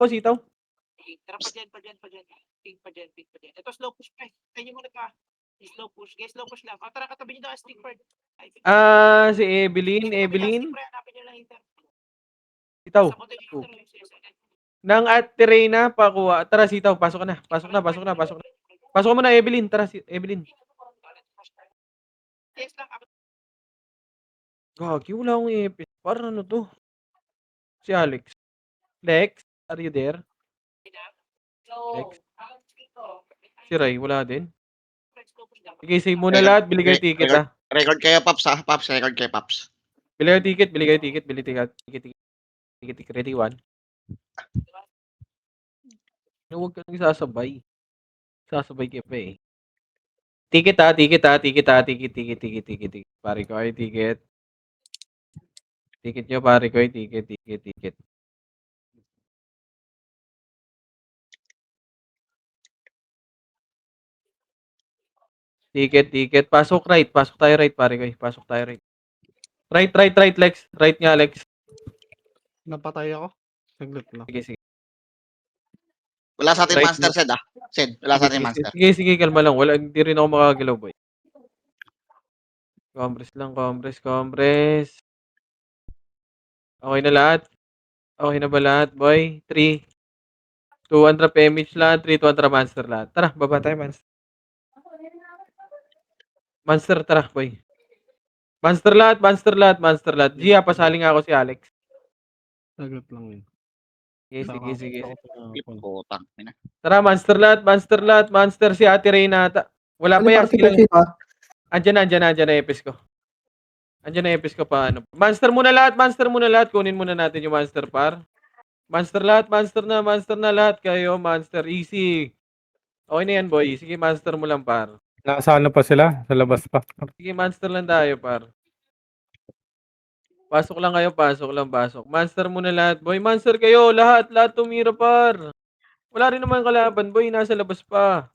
sitaw. Tara pa dyan. Ping pa dyan. Ito, slow push pa. Tayo muna ka. Slow push. Guys, slow push lang. O, tara, katabi nyo na stick bird. Si Evelyn. Hanapin nyo lang Inter. Sitaw. Sabotin nyo Inter. Nang at Terena, pakuha. Tara, sitaw. Pasok ka na. Pasok mo na, Evelyn. Tara, Evelyn. Yes lang. Gagi, wala akong epis. Parang ano to? Si Alex. Lex, are you there? Lex. Si Ray, wala din. Sige, save muna lahat. Bili kayo ticket, ha. Record kayo, Paps, ha? Paps, record kayo, Paps. Bili kayo ticket. Ticket. Ready, one. Huwag ka nang sasabay. Sasabay kayo pa eh. Ticket. Pare ko ay ticket. Ticket nyo, pare ko ay ticket. Ticket. Pasok tayo right, pare ko. Pasok tayo right. Right, Lex. Right nga, Lex. Napatay ako. Saglit lang. Sige. Wala sa ating Right, master, Sed, ha? Sed, wala sa ating master. Sige, kalma lang. Hindi rin ako makagalaw, boy. Compress lang, compress. Okay na lahat? Okay na ba lahat, boy? 3, 200 PMH lahat, 3, 200 monster lahat. Tara, baba tayo, monster. Monster, tara, boy. Monster lahat. Gia, pasali nga ako si Alex. Saglit lang yun. Sige. Putang. Tara, monster lahat. Monster si Ate Reyna. Wala pa yan. Andyan na epis ko. Pa ano. Monster muna lahat. Kunin muna natin yung monster par. Monster na lahat kayo. Monster, easy. Okay na yan, boy. Sige, monster mo lang, par. Nasa ano pa sila? Sa labas pa. Sige, monster lang tayo, par. Pasok lang kayo. Monster muna lahat, boy. Monster kayo. Lahat tumira, par. Wala rin naman kalaban, boy. Nasa labas pa.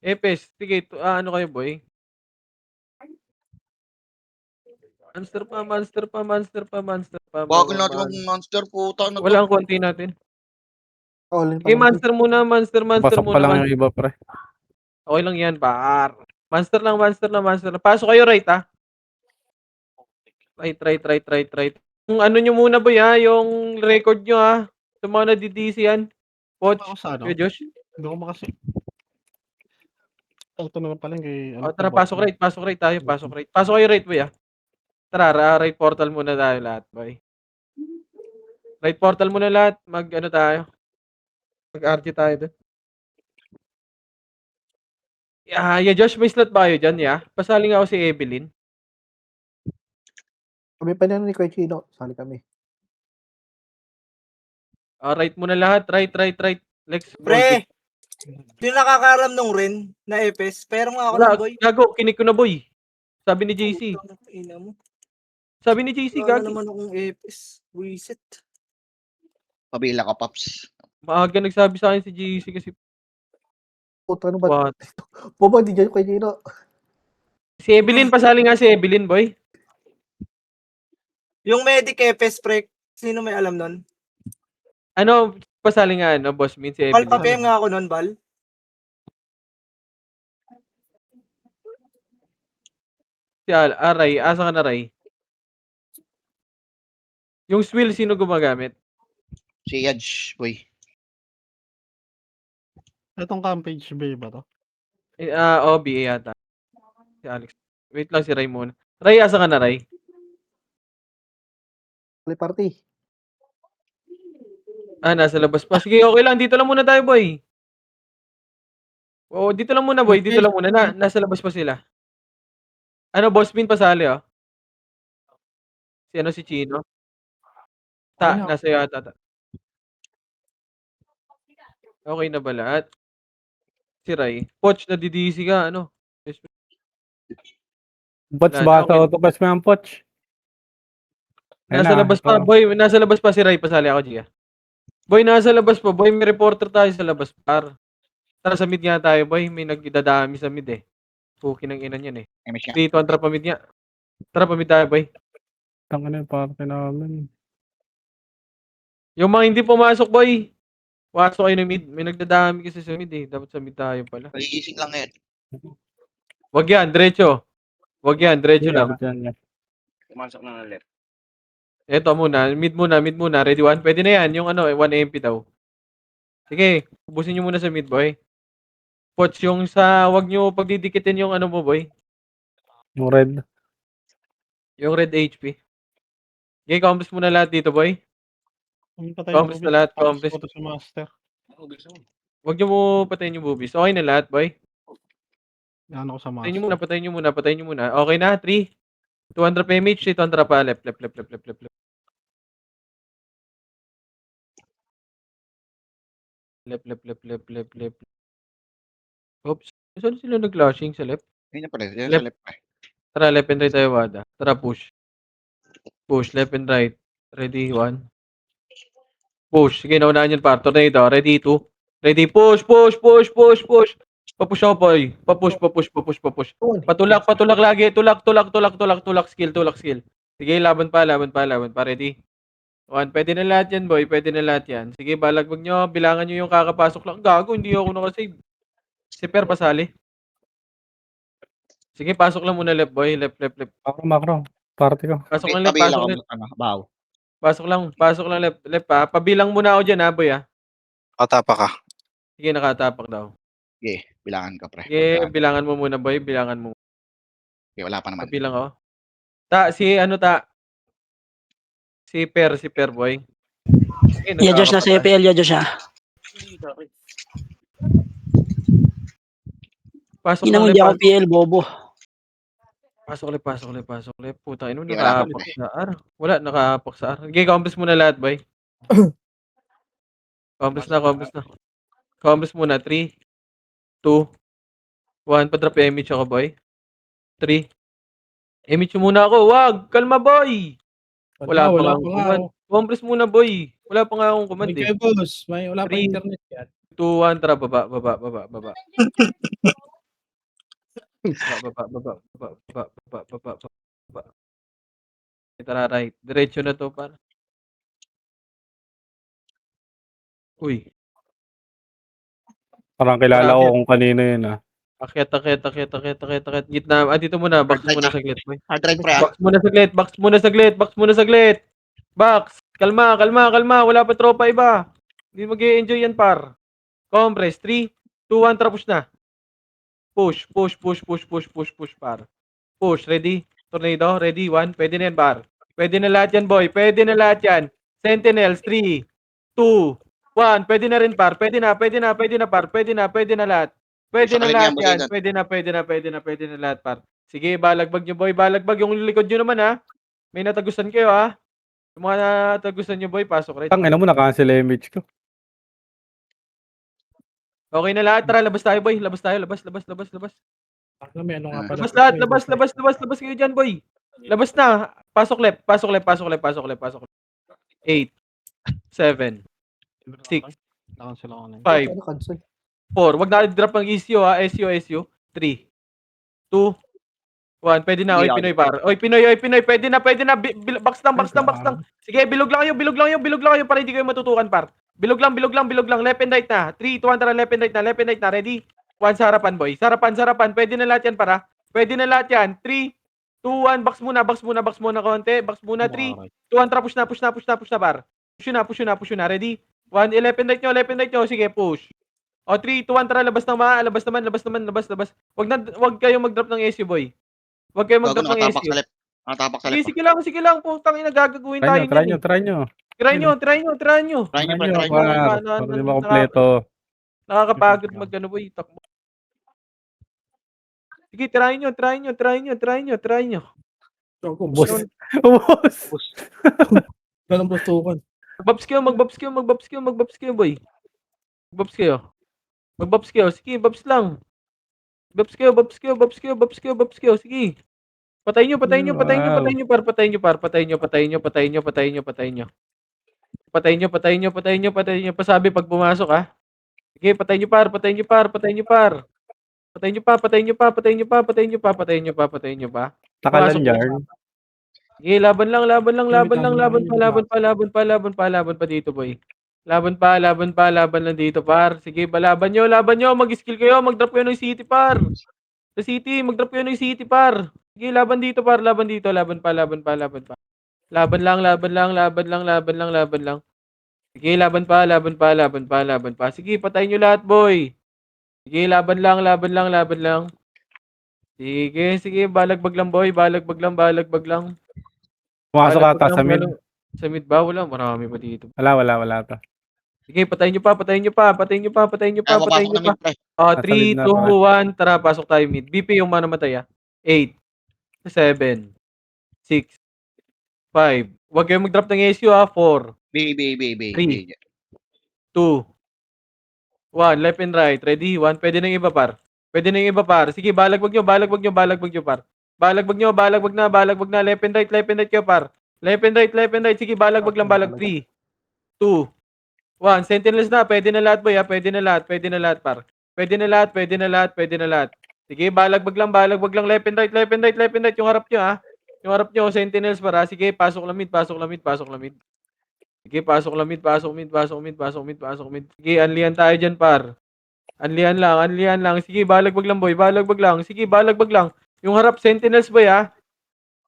Epes, sige. Ano kayo, boy? Monster pa. Bago natin mag-monster, puta na to. Walang konti natin. Sige, monster muna. Pasok pa lang yung iba, pre. Okay lang yan, par. Monster lang. Pasok kayo right, ha? Right. Yung ano nyo muna, boy, ha? Yung record nyo, ha? Sa mga nadidisi yan. Poch, Ako Josh. Hindi ko makasi. Ito naman pala kay... Tara, pasok right tayo. Pasok kayo right, boy, ha? Tara, right portal muna tayo lahat, boy. Right portal muna lahat. Mag-ano tayo? Mag-RT tayo doon. Josh, may slot ba kayo dyan, ya? Pasali nga ako si Evelyn. Kami pa na ni Kuya Chino. Sali kami. Right muna lahat. Right. Lex. Pre! Yung nakakaram nung rin na Epes. Pero nga ako ng boy. Gago, kinig ko na, boy. Sabi ni JC. Ina mo. Sabi ni JC, Wala gago. naman akong Epes. Wisit. Pabila ka, Paps. Maaga nagsabi sa akin si JC kasi. Puta, ano ba? What? Pupa, di dyan Kuya Chino. Si Evelyn, pasali nga si Evelyn, boy. Yung Medic Epes, pre. Sino may alam nun? Ano, pasali nga, boss Min, si Bal, Evelyn. pa-PM nga ako nun, Bal. Si Ray, asa ka na, Ray? Yung swill, sino gumagamit? Si Yaj, boy. Itong Campage Bay ba to? BA yata. Si Alex. Wait lang si Ray muna. Ray, asa ka na, Ray? Party. Nasa labas pa. Sige, okay lang. Dito lang muna tayo, boy. Oo, dito lang muna, boy. Dito lang muna. Nasa labas pa sila. Ano, boss Min, pasali, oh. Si Chino? Nasa yata. Okay na ba lahat? Si Ray. Poch, nadidisi ka, ano? Poch ba? Autopass mo yung Poch. Nasa labas pa, boy. Nasa labas pa si Ray. Pasali ako, Gia. Boy, nasa labas pa. Boy, may reporter tayo sa labas, par. Tara, sa mid nga tayo, boy. May nagdadami sa mid, eh. Puki ng ina niyan, eh. Dito, tara pa mid nga. Tara, pa mid tayo, boy. Tangina yung party namin. Yung mga hindi pumasok, boy. Pasok kayo ng mid. May nagdadami kasi sa mid eh. Dapat sa mid tayo pala. Nagigising lang yan. Wag yan, diretso. Wag yan, diretso lang. Pumasok na ng left. Eto muna, mid muna. Ready 1? Pwede na yan, yung 1 MP daw. Sige, ubusin nyo muna sa mid, boy. Poch, yung wag nyo pagdidikitin yung mo, boy. Yung red. Yung red HP. Okay, compass muna lahat dito, boy. Compass na lahat, compass. Sa master. Wag nyo mo patayin yung boobies. Okay na lahat, boy. Yan ako sa master. Patayin nyo muna. Okay na, 3. 200 PMH, 200 pa. Left. Left. Oops. Saan sila nag-clashing sa left? Yun na pala. Yan Left. sa left. Tara, left and right tayo, Wada. Tara, push. Push, left and right. Ready, 1. Push. Sige, naunahan yan, par. Tornado. Ready, 2. Ready, push. Papush ako, boy. Papush. Patulak lagi. Tulak skill. Sige, laban pa. Ready? 1. Pwede na lahat yan, boy. Pwede na lahat yan. Sige, balagbag nyo. Bilangan nyo yung kakapasok lang. Gago, hindi ako nakasave. Si Per pasali. Sige, pasok lang muna left, boy. Left. Macro. Party ko. Pasok lang left, Pabila pasok ka left. muna. Baw. Pasok lang left pa. Pabilang muna ako dyan, ha, boy, ha. Katapa ka. Sige, nakatapak daw. Okay, bilangan ka, pre. Sige, bilangan mo muna, boy. Bilangan mo. Okay, wala pa naman. Pabilang ako. Si Per, boy. Sige, Yeah, Josh, nasa nakakapatay. FPL, yeah, Josh, ah. Pasok Hindi naman lang hindi ako left. PL, bobo. Pasok left. Puta, ino, Sige, wala pa nakapak sa R. Wala, nakapak sa R. Sige, compass muna lahat, boy. Compass na. Compass muna. 3, 2, 1. Padrop image ako, boy. 3. Image muna ako. Wag! Kalma, boy! Wala pa nga akong command. Compass muna, boy. Wala pa nga akong command, eh. boss. Wala 3, internet yan. 2, 1. Tara, baba. Baba. Tara, right. Diretso na to, para. Uy. Parang kilala ko kung kanino yun, ah. Akyat. Gitna. Dito muna. Box muna saglit, boy. Hard drive, pre. Box muna saglit. Box. Kalma. Wala pa tropa iba. Hindi mag-i-enjoy yan, par. Compress. 3, 2, 1. Tara, push na. Push, par. Push. Ready? Tornado. Ready? 1. Pwede na yan, par. Pwede na lahat yan, boy. Pwede na lahat yan. Sentinels. 3, 2, 1. Pwede na rin, par. Pwede na, par. Pwede na lahat. Pwede na lahat yan. Pwede na lahat, par. Sige, balagbag nyo, boy. Balagbag. Yung likod nyo naman, ha. May natagusan kayo, ha. Yung mga natagusan nyo, boy, pasok right. Tangina mo, na-cancel image ko. Okay na lahat. Tara, labas tayo, boy. Labas. May ano nga pala. Labas lahat. Labas kayo dyan, boy. Labas na. Pasok left. 8, 7, 6, Na-cancel ako na. 5, Ano, cancel? 4. Wag na drop ng SU, ha. SU. 3, 2, 1. Pwede na. Oy, Pinoy, par. Oy, Pinoy. Pwede na. Box lang. Sige, bilog lang kayo para hindi kayo matutukan, par. Bilog lang. Left and right na. 3, 2, 1. Tara, left and right na. Ready? 1 sa harapan, boy. Sarapan. Pwede na lahat yan, para. Pwede na lahat yan. 3, 2, 1. Box muna konti. Box muna. 3, 2, 1. Tara, push na, par. Push na. Ready? 1, left and right nyo. Sige, push. O, 3, 2, 1. Tara, labas naman. Wag kayo mag-drop ng SU, boy. Wag kayo Bago mag-drop ng nakatapak SU. sa left. Nakatapak sa left. Sige lang. Putang ina, gagawin tayo. Try nyo. Try nyo. Try nyo, pre. Try nyo. Para di makompleto. Nakakapagod mag-ano, boy. Takbo. Sige, try nyo. Boss. Ganun pustukan. Magbabs kayo, boy. Magbabs kayo. Sige, babs lang. Babs kayo. Sige. Patayin nyo, par. Pasabi pag pumasok, ha. Sige, patayin nyo, par. Patayin nyo pa. Takalan yarn. Sige, laban pa dito, boy. Laban lang dito, par. Sige, laban nyo. Mag-skill kayo, mag-drop kayo ng city, par. Sa city, mag-drop kayo ng city, par. Sige, laban dito, par. Laban dito. Laban pa. Laban lang. Sige, laban pa. Sige, patayin nyo lahat, boy. Sige, laban lang. Sige, balagbag lang, boy. Balagbag lang. Pumasok ata sa mid. Sa mid ba? Wala, marami pa dito. Wala to. Sige, patayin nyo pa. Kaya papasok na mid, pre. Nasa 3, mid na 2, 1. Tara, pasok tayo mid. BP yung manamatay, 8, 7, 6, 5. Huwag kayong mag-drop ng SU, 4, B. 2, 1. Left and right. Ready? 1. Pwede na yung iba, par. Sige, balagbag nyo, par. Balagbag na. Left and right kayo, par. Left and right. Sige, balagbag lang. 3, 2, 1. Sentinels na. Pwede na lahat, boy, Pwede na lahat, par. Pwede na lahat. Sige, balagbag lang. Left and right. Yung harap nyo, Yung harap nyo, sentinels, para. Sige, pasok lang mid. Sige, pasok mid. Sige, anlian tayo dyan, par. Anlian lang. Sige, balagbag lang, boy. Sige, balagbag lang. Yung harap, sentinels, boy,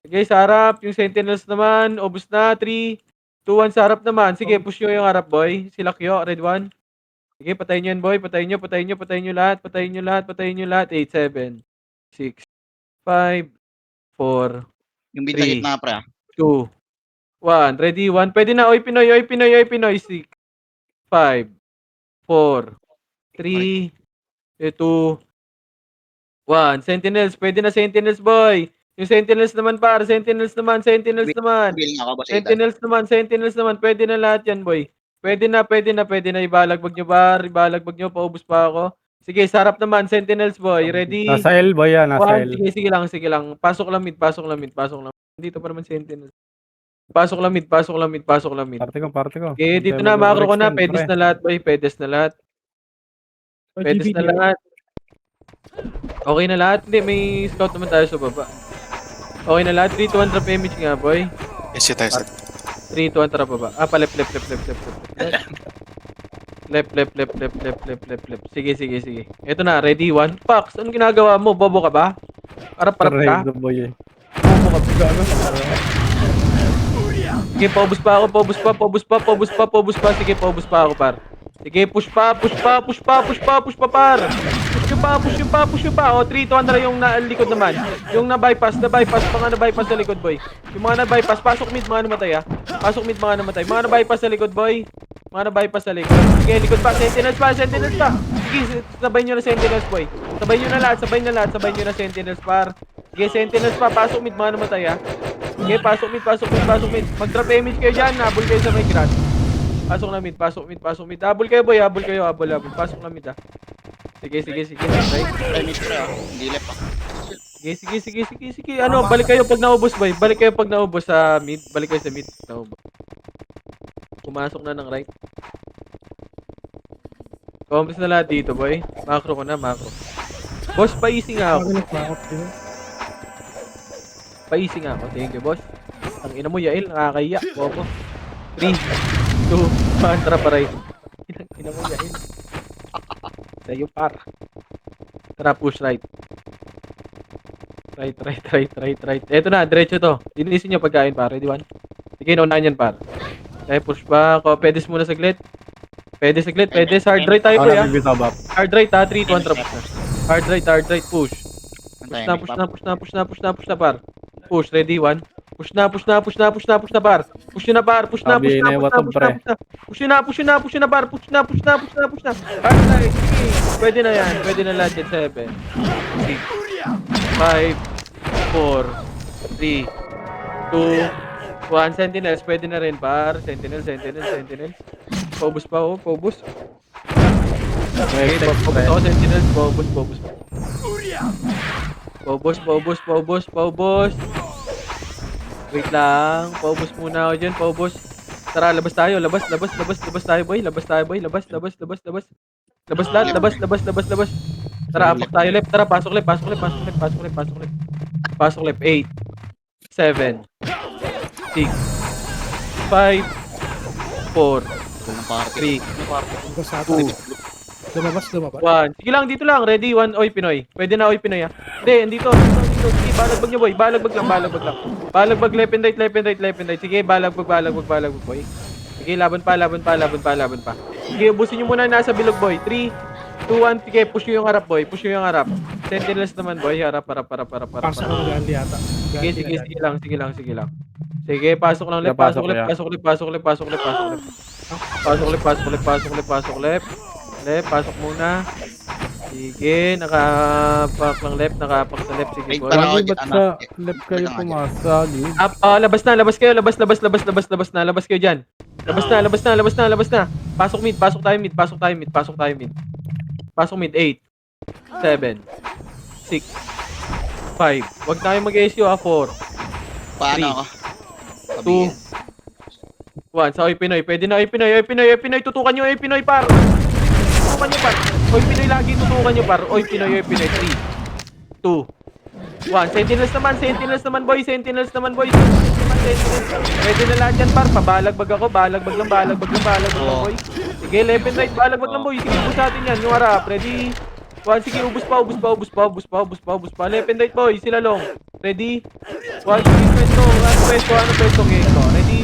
Sige, sa harap. Yung sentinels naman, obus na. 3, 2, 1 sa harap naman. Sige, push nyo yung harap, boy. Sila Kyo, red 1. Sige, patayin nyo yan, boy. Patayin nyo lahat. 8, 7, 6, 5, 4, Yung mid sa 3, gitna, pre. 2, 1. Ready? 1. Pwede na. Oy, Pinoy. 6, 5, 4, 3, 2, 1. Sentinels. Pwede na sentinels, boy. Yung sentinels naman, par. Sentinels naman. Bill na ako, boss. Sentinels naman. Pwede na lahat yan, boy. Pwede na. Ibalagbag nyo, bar. Paubos pa ako. Sige, sarap naman. Sentinels, boy. Ready? Nasa L, boy, yan. Nasa L. Sige lang. Pasok lang mid. Dito pa naman sentinels. Pasok lang mid. Parte ko. Okay, dito na. Macro ko na. Pedes na lahat, boy. Okay na lahat. Hindi, may scout naman tayo sa baba. Okay na lahat. 3, 2, 1, drop image nga, boy. Yes, tayo sa 3, 2, 1, tara baba. Left. Left. Sige. Ito na, ready? 1. Pax, anong ginagawa mo? Bobo ka ba? Arap ka? Correct, boy. Bobo ka ba? Sige, paubos pa ako. Sige, paubos pa ako, par. Sige, push pa, par. Push nyo pa. O, 3, 2, 1, yung likod naman. Yung na-bypass, mga na-bypass sa likod, boy. Yung mga na-bypass, pasok mid, mga namatay, Mga na-bypass sa likod, boy. Sige, likod pa, sentinels pa. Sige, sabay nyo na sentinels, boy. Sabay nyo na sentinels, par. Sige, sentinels pa, pasok mid, mga namatay, Sige, pasok mid. Mag-drop image kayo dyan, habol kayo sa may grass. Pasok na mid. Habol kayo, boy, habol. Pasok na mid, Sige. Right. Pre, mid, pre. Hindi left, Sige. Ano, balik kayo pag naubos, boy. Sa mid. Naubos. Pumasok na ng right. Complex na lahat dito, boy. Macro ko na. Boss, paising nga ako. Thank you, boss. Ang ina mo, Yael. Nakakahiya. Bobo. 3, 2, 1. Tara, paray. Ina mo, Yael. Sa'yo, par. Tara, push right. Right. Eto na, diretso to. Linisin nyo pagkain, par. Ready, 1. Sige, naunahan yan, par. Okay, push pa ako. Pedes muna saglit. Pedes. Hard right tayo, boy, Hard right, 3, 2, 1, tapos na. Hard right, push. Push na, par. Push, ready, 1. Push na, par. Push na, par. Push na. Push na, par. Hard right, sige. Pwede na yan. Pwede na lahat yan, 7, 6, 5, 4, 3, 2, 1. Sentinels, pwede na rin, par. Sentinels. Paubos pa, paubos. Okay, paubos ako, sentinels. Paubos. Wait lang. Paubos muna ako dyan. Tara, labas tayo. Labas tayo, boy. Labas. Labas lahat. Tara, apak tayo left. Tara, pasok left. Pasok left. 8, 7, 6, 5, 4, party. 3, 2, Lumabas. 1. Sige lang, dito lang. Ready? 1. Oy, Pinoy. Pwede na, Oy, Pinoy, ah. Hindi, dito. Sige, balagbag niyo, boy. Balagbag lang. Balagbag, left and right. Sige, balagbag, boy. Sige, laban pa. Sige, ubusin niyo muna nasa bilog, boy. 3, 2, 1. Sige, push niyo yung harap, boy. Sentinels naman, boy. Harap. Pasok ko Gandhi yata. Sige lang. Sige, pasok lang left, pasok left. Left, pasok muna. Sige, nakapak lang left, nakapak sa left. Sige, Wait, boy. para- Lagi ba't sa left kayo pumasagi? Labas kayo dyan. Labas na. Pasok tayo mid. Pasok mid, 8, 7, 6, 5. Huwag tayo mag-SU, 4, Paano ako? 2, 1. Sa Oy Pinoy. Pwede na, Oy Pinoy. Tutukan nyo, Oy Pinoy, par. Oy Pinoy, lagi tutukan nyo, par. Oy Pinoy. 3, 2, 1. Sentinels naman, boy. Pwede na lahat yan, par. Pabalagbag ako. Balagbag lang, boy. Sige, left and right. Balagbag lang, boy. Sige, ubus natin yan. Yung harap. Ready? 1. Sige, ubus pa. Left and right, boy. Sila long. Ready? 1. Sige, pwesto. Ano pwesto? Okay, ito. Ready?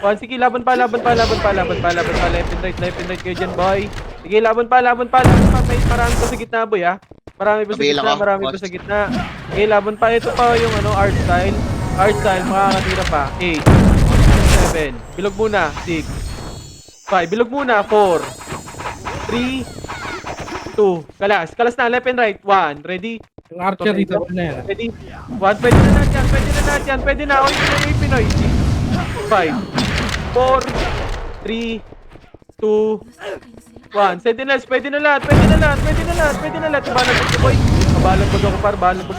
1. Sige, laban pa. Left and right kayo dyan, boy. Sige, laban pa. May marami pa sa gitna, boy, ah. Marami pa sa gitna. Okay, laban pa. Ito pa yung art style, makakatira pa. 8, 7, bilog muna. 6, 5, bilog muna. 4, 3, 2, kalas na, left and right. 1, ready? Yung archer dito na yan. Ready? 1, pwede na lahat yan. Pwede na. Oy, Pinoy. 6, 5, 4, 3, 2, 1. Sentinels, pwede na lahat. Balagbag ko, boy. Balagbag ako, par. Balagbag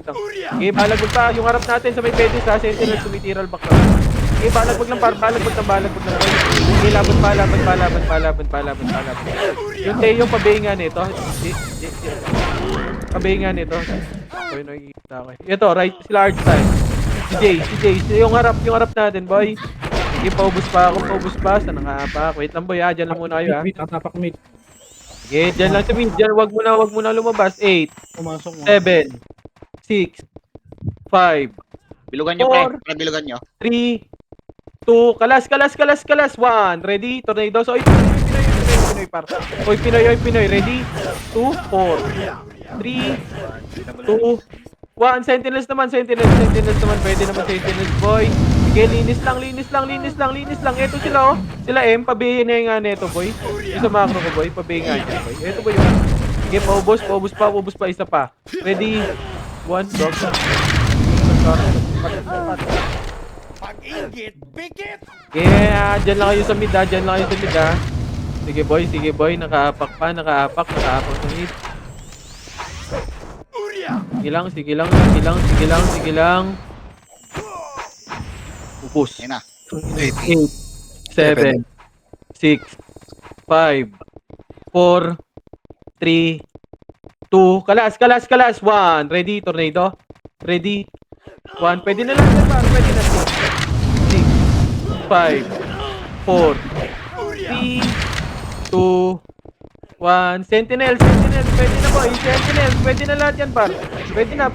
lang. Okay, balagbag pa. Yung harap natin sa may pedis, ha. Sentinels, sumitiral back lang. Okay, balagbag lang, par. Balagbag lang, boy. Okay, laban pa. Yung Teo, pabahingan nito. Boy, nakikita ko. Ito, right, sila art style. Si Jay. Yung harap natin, boy. Sige, paubos pa. Saan nakapak? Wait lang, boy, ha. Diyan lang muna kayo, ha. Tapak mid. Okay, dyan lang sa mid. Dyan, wag muna lumabas. 8, Pumasok mo. 7, 6, 5, Bilugan nyo, pre. Pre, bilugan nyo. 3, 2, kalas. 1, ready? Tornado. So, Pinoy, par. Oy, Pinoy. Ready? 2, 4, 3, 2, 1. Sentinels naman. Pwede naman Sentinels, boy. Sige, linis lang. Ito sila, oh. Sila M, pabihin na yung neto, boy. Yung sa macro ko, boy. Pabihin nga niya, boy. Ito, boy. Sige, paubos pa. Isa pa. Ready? 1, dog. Yeah, dyan lang kayo sa mid, ha. Sige, boy. Nakaapak sa mid. Sige lang. Ubus. Ayun na. 8, 7, 6, 5, 4, 3, 2, kalas. 1, ready, tornado. Ready? 1, pwede na lang, par. Pwede na. 6, 5, 4, 3, 2, 1. Sentinels. Pwede na, boy. Sentinels. Pwede na lahat yan, par. Pwede na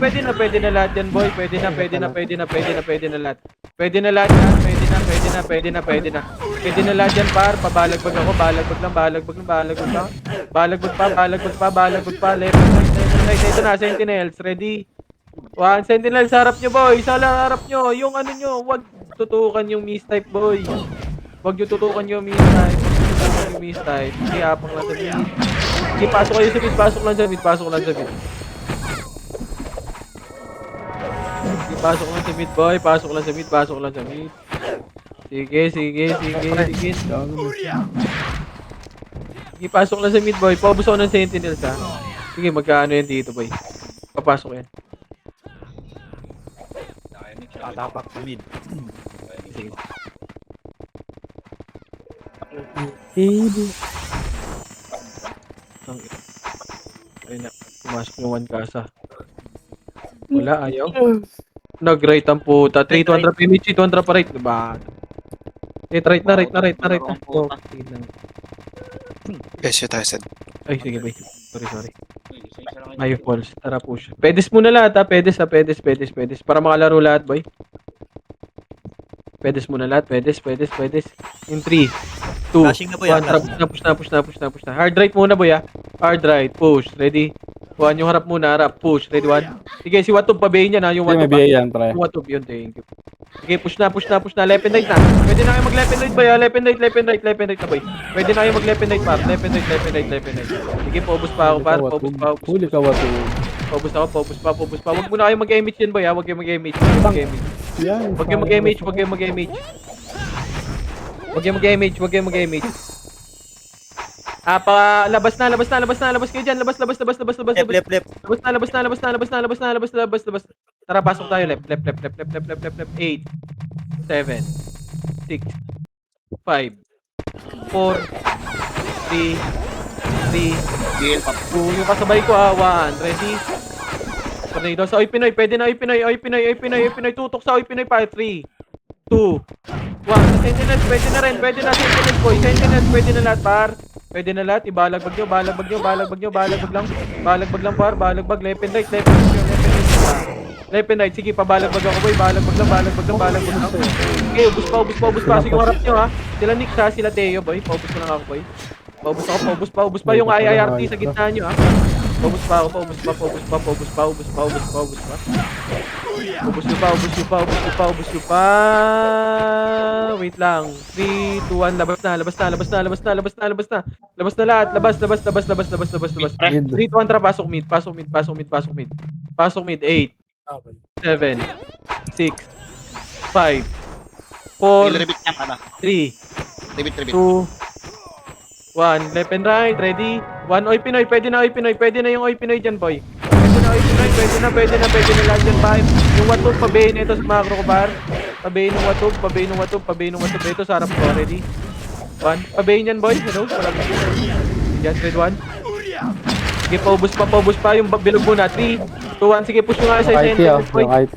lahat yan, boy. Pwede na lahat. Pwede na lahat yan, par. Pabalagbag ako. Balagbag pa. Left, right. Ito na, Sentinels. Ready? 1. Sentinels, harap nyo, boy. Sa harap nyo. Yung nyo, wag tutukan yung mistype, boy. Wag nyo tutukan yung mistype. Sige, apang lang sa mid. Sige, pasok kayo sa mid. Pasok lang sa mid. Sige, pasok lang sa mid, boy. Pasok lang sa mid. Sige. Sige, pasok lang sa mid, boy. Paubos ako ng Sentinels, ha. Sige, magkaano yan dito, boy. Papasok yan. Tapak mid. Sige. Ayun na. Pumasok yung 1 kasa. Wala, ayaw. Nag-right ang puta. 300 PMH, 200 pa right. Diba? Right na. Yes, tayo said. Ay, sige, bay. Sorry. Ay, falls. Tara, push. Pedes muna lahat, ha. Pedes. Para makalaro lahat, boy. Pedes muna lahat. Pedes. In 3, 2, Flashing na po yan. 1. Push na. Hard right muna, boy, ha. Hard right. Push. Ready? 1. Yung harap muna. Harap. Push. Ready? 1. Sige, si Watub, pabayin niya, na. Yung Hindi, may Watub, BA yan, pre. Yung Watub, yun. Thank you. Sige, push na. Left and right na. Pwede na kayo mag-left and right, boy, ha. Left and right na, boy. Pwede na kayo mag-left and right, par. Left and right. Sige, paubos pa ako, par. Paubos pa. Huli ka, Watu. Paubos pa. Huwag muna kayo mag-image yan, boy, ha. Huwag kayo mag-image. Yan. Huwag kayo mag-image. Labas kayo dyan. Labas. Left. Labas. Tara, pasok tayo. Left. 8, 7, 6, 5, 4, 3, Deal pa. 2, yung kasabay ko, 1. Ready? Tornado sa Oy Pinoy. Pwede na Oy Pinoy. Tutok sa Oy Pinoy pa. 3, 2, 1. Sentinels, pwede na rin. Sentinels, boy. Sentinels, pwede na lahat, par. Pwede na lahat. Ibalagbag nyo. Balagbag lang, par. Balagbag. Left and right. Left and right. Sige, pabalagbag ako, boy. Balagbag lang. Okay, ubus pa. Sige, harap nyo, ha. Sila Nix, ha. Sila Teo, boy. Paubos ko lang ako, boy. Paubos pa yung IIRT sa gitna nyo, ha. Paubos pa. Ubus nyo pa. Wait lang. 3, 2, 1. Labas na lahat. Labas. 3, 2, 1. Tara, pasok mid. 8, 7, 6, 5, 4, Repeat niya ka na. 3, Repeat. 2, 1. Left and right. Ready? 1. Oy Pinoy. Pwede na yung Oy Pinoy dyan, boy. Pwede na lahat dyan, 5. Yung Watub, pabayin ito sa macro ko, bar. Pabayin ng Watub. Ito sa harap ko. Ready? 1. Pabayin yan, boy. Hello? Yan, red 1. Sige, paubos pa. Yung bilog muna. 3, 2, 1. Sige, push nyo nga sa IT, Sentinels, boy. yung IT,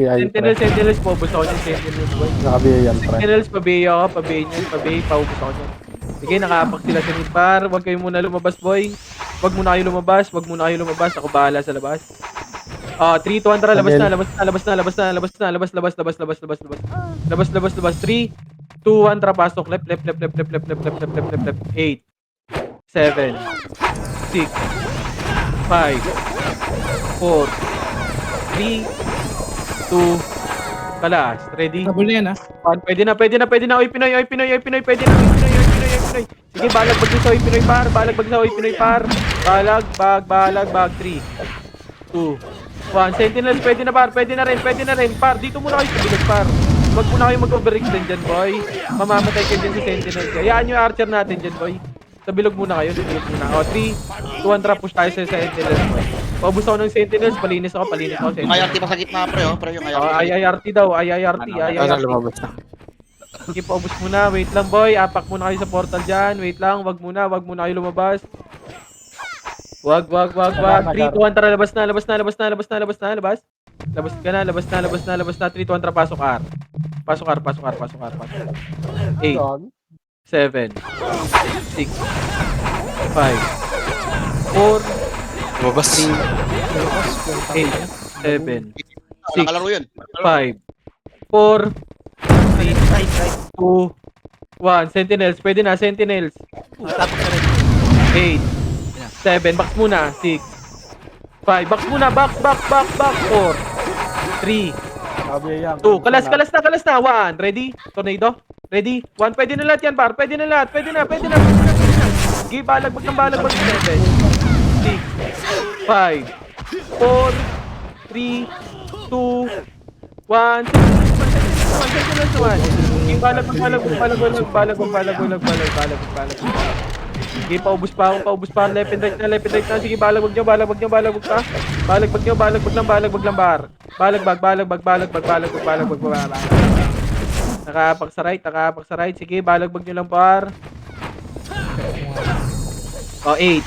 Sentinels, paubos ako dyan. Sentinels, boy. Naka-BA yan, pre. Sentinels, pabayin, paubos ako dyan. Sige, nakapak sila sa mid, par. Huwag kayo muna lumabas, boy. Huwag muna kayo lumabas. Ako bahala sa labas. 3, 2, 1, tara. Labas na. 3, 2, 1, tara. Pasok. Left. 8, 7, 6, 5, 4, 3, 2, kalas. Ready? Double na yan, ha? Pwede na. Oy Pinoy. Pwede na. Sige, balagbag sa Oy Pinoy, par. Balagbag. 3, 2, 1. Sentinels, pwede na, par. Pwede na rin. Par, dito muna kayo sa bilog, par. Huwag muna kayo mag-overextend dyan, boy. Mamamatay kayo dyan sa Sentinels. Hayaan yung archer natin dyan, boy. Sa bilog muna kayo. 3, 2, 1, trap. Push tayo sa Sentinels, boy. Paubos ako ng Sentinels. Palinis ako. Yung IRT pa sa gitna, pre, oh. Pre, yung IRT. IIRT daw. IIRT. Lumabas na. Sige, paubos muna. Wait lang, boy. Apak muna kayo sa portal dyan. Wait lang. Wag muna kayo lumabas. Wag. 3, 2, 1, tara. Labas na. Labas ka na. 3, 2, 1, tara. Pasok R. 8, 7, 6, 5, 4, Lumabas. 8, 7, Walang kalaro yun. 5, 4, 2, 1. Sentinels. Pwede na. Sentinels. 8, 7. Box muna. 6, 5. Box muna. Box. 4, 3, 2. Kalas na. 1. Ready? Tornado. Ready? 1. Pwede na lahat yan, par. Pwede na. Sige, balagbag. 7, 6, 5, 4, 3, 2, 1. Sentinels 1. Sige, balagbag. Sige, paubos pa. Left and right na. Sige, balagbag nyo. Balagbag lang, bar. Balagbag. Nakapak sa right. Sige, balagbag nyo lang, par. 8,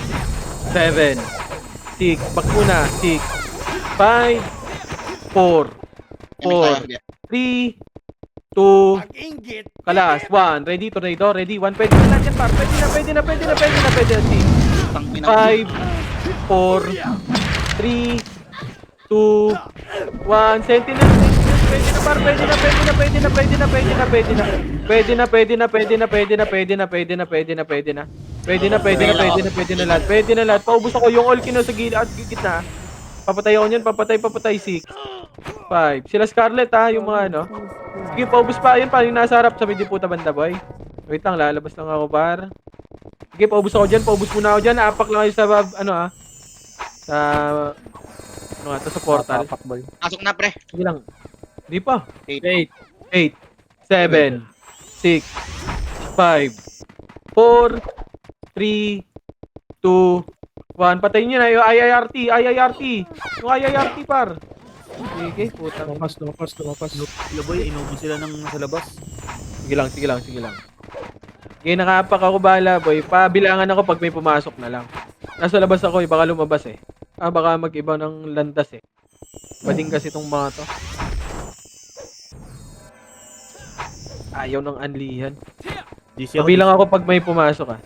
7, 6. Back muna. 6, 5, 4, 3, 2, kalas, 1, ready, tornado, ready, 1, pwede na lahat yan, par, pwede na, 5, 4, 3, 2, 1, sentinel, pwede na, par, pwede na lahat, paubos ako yung all kino sa gitna, papatay ako niyan, papatay, 6, 5, sila Scarlet ha, yung mga ano, sige, paubos pa, yun pa, yung nasa harap, sabi di puta banda boy, wait lang, lalabas lang ako par, sige, paubos ako dyan, paubos muna ako dyan, apak lang kayo sa, ano ha, sa, ano nga to, sa portal, Tapak, boy. Pasok na, pre. sige lang, di pa, 8. 8, 7, 6, 5, 4, 3, 2, 1, patayin nyo na yung IIRT, yung IIRT par, sige, putang, Lumapas. Laboy, inubos sila ng nasa labas. sige lang. Sige, nakapak ako bala, boy. Pabilangan ako pag may pumasok na lang. Nasa labas ako, baka lumabas eh. Baka mag-iba ng landas eh. Bading kasi tong mga to. Ayaw ng anlihan. Pabilang ako pag may pumasok ah.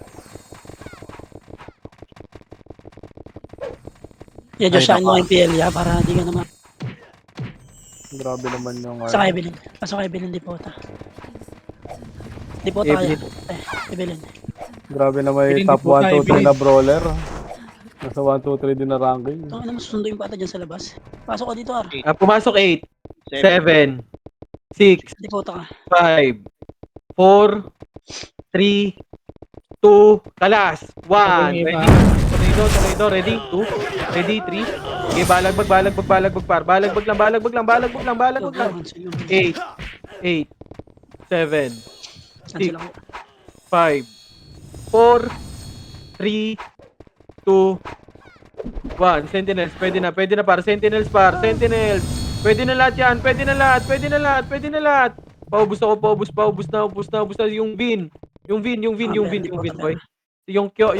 Yeah, Josh, saan mo yung PL ya para di ka naman. Grabe naman yung... Sa Evelyn. Pasok kay Evelyn Dipota. Dipota kaya. Evelyn. Grabe naman Hindi yung top po tayo 1, 2, 3 na brawler. Nasa 1, 2, 3 din na ranking. Ito naman susunduin pa ata dyan sa labas. Pasok ko dito, Ar. Pumasok 8, 7, 6, Dipota ka. 5, 4, 3, 2, kalas, 1, Okay, ready, tornado, ready, 2, ready, 3, okay, balagbag par, balagbag lang, 8, 7, 6, 5, 4, 3, 2, 1, sentinels, pwede na par, sentinels, pwede na lahat yan, pwede na lahat, paubos na, yung Vin, boy. Yung Kyo.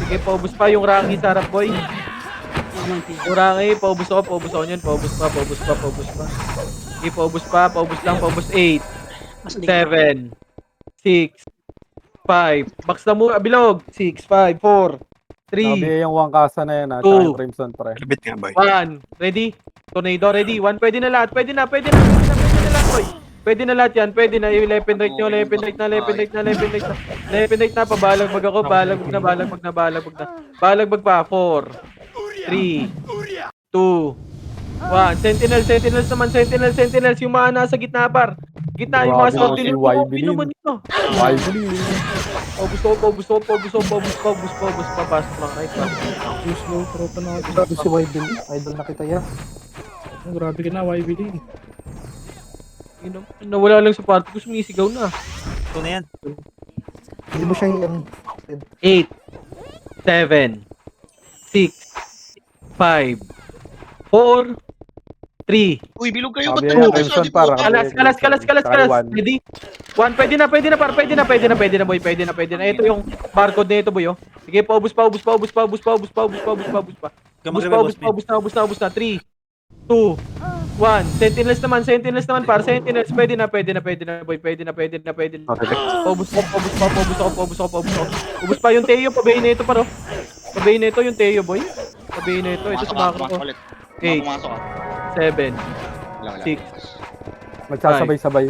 Sige, paubos pa yung Rangi sa harap, boy. Yung Rangi, paubos ako niyan, paubos pa. Sige, paubos lang, 8, 7, 6, 5, box na muna, bilog, 6, 5, 4, 3, Sabi yung Wangkasa na yan, tsaka yung Crimson, pre. Labit nga, boy. 1, ready, tornado, ready, 1, pwede na lahat, boy. Pwede na lahat yan, pwede na, left and right nyo, left and right na, pabalagbag ako, balagbag pa, 4, 3, 2, 1, sentinels, yung mga nasa gitna par, yung mga Grabe slot, naman si Wybilin. naman ito, Wybilin. paubos, papasok lang kahit pa, Slow, tropa na ako. Grabe si Wybin. Idol na kita yan. Grabe ka na, YBD. nawala lang sa party ko, sumisigaw na, Ito na yan. Hindi mo siya yung... 8, 7, 6, 5, 4, 3, Uy, bilog kayo. Sabi Ba't yan, tumubos Crimson, sa para. kalas, ready? 1, pwede na boy, pwede na, ito yung barcode na ito boy, oh. Sige, paubos pa, Ikaw ubos na, 3, 2, 1, sentinels naman, par, pwede na, boy, pwede na, paubos ako, ubos pa yung Teo, pabayin na ito paro, yung Teo boy, ito sumakot ko, 8, Pumasok ka. 7, Wala. 6, Magsasabay-sabay.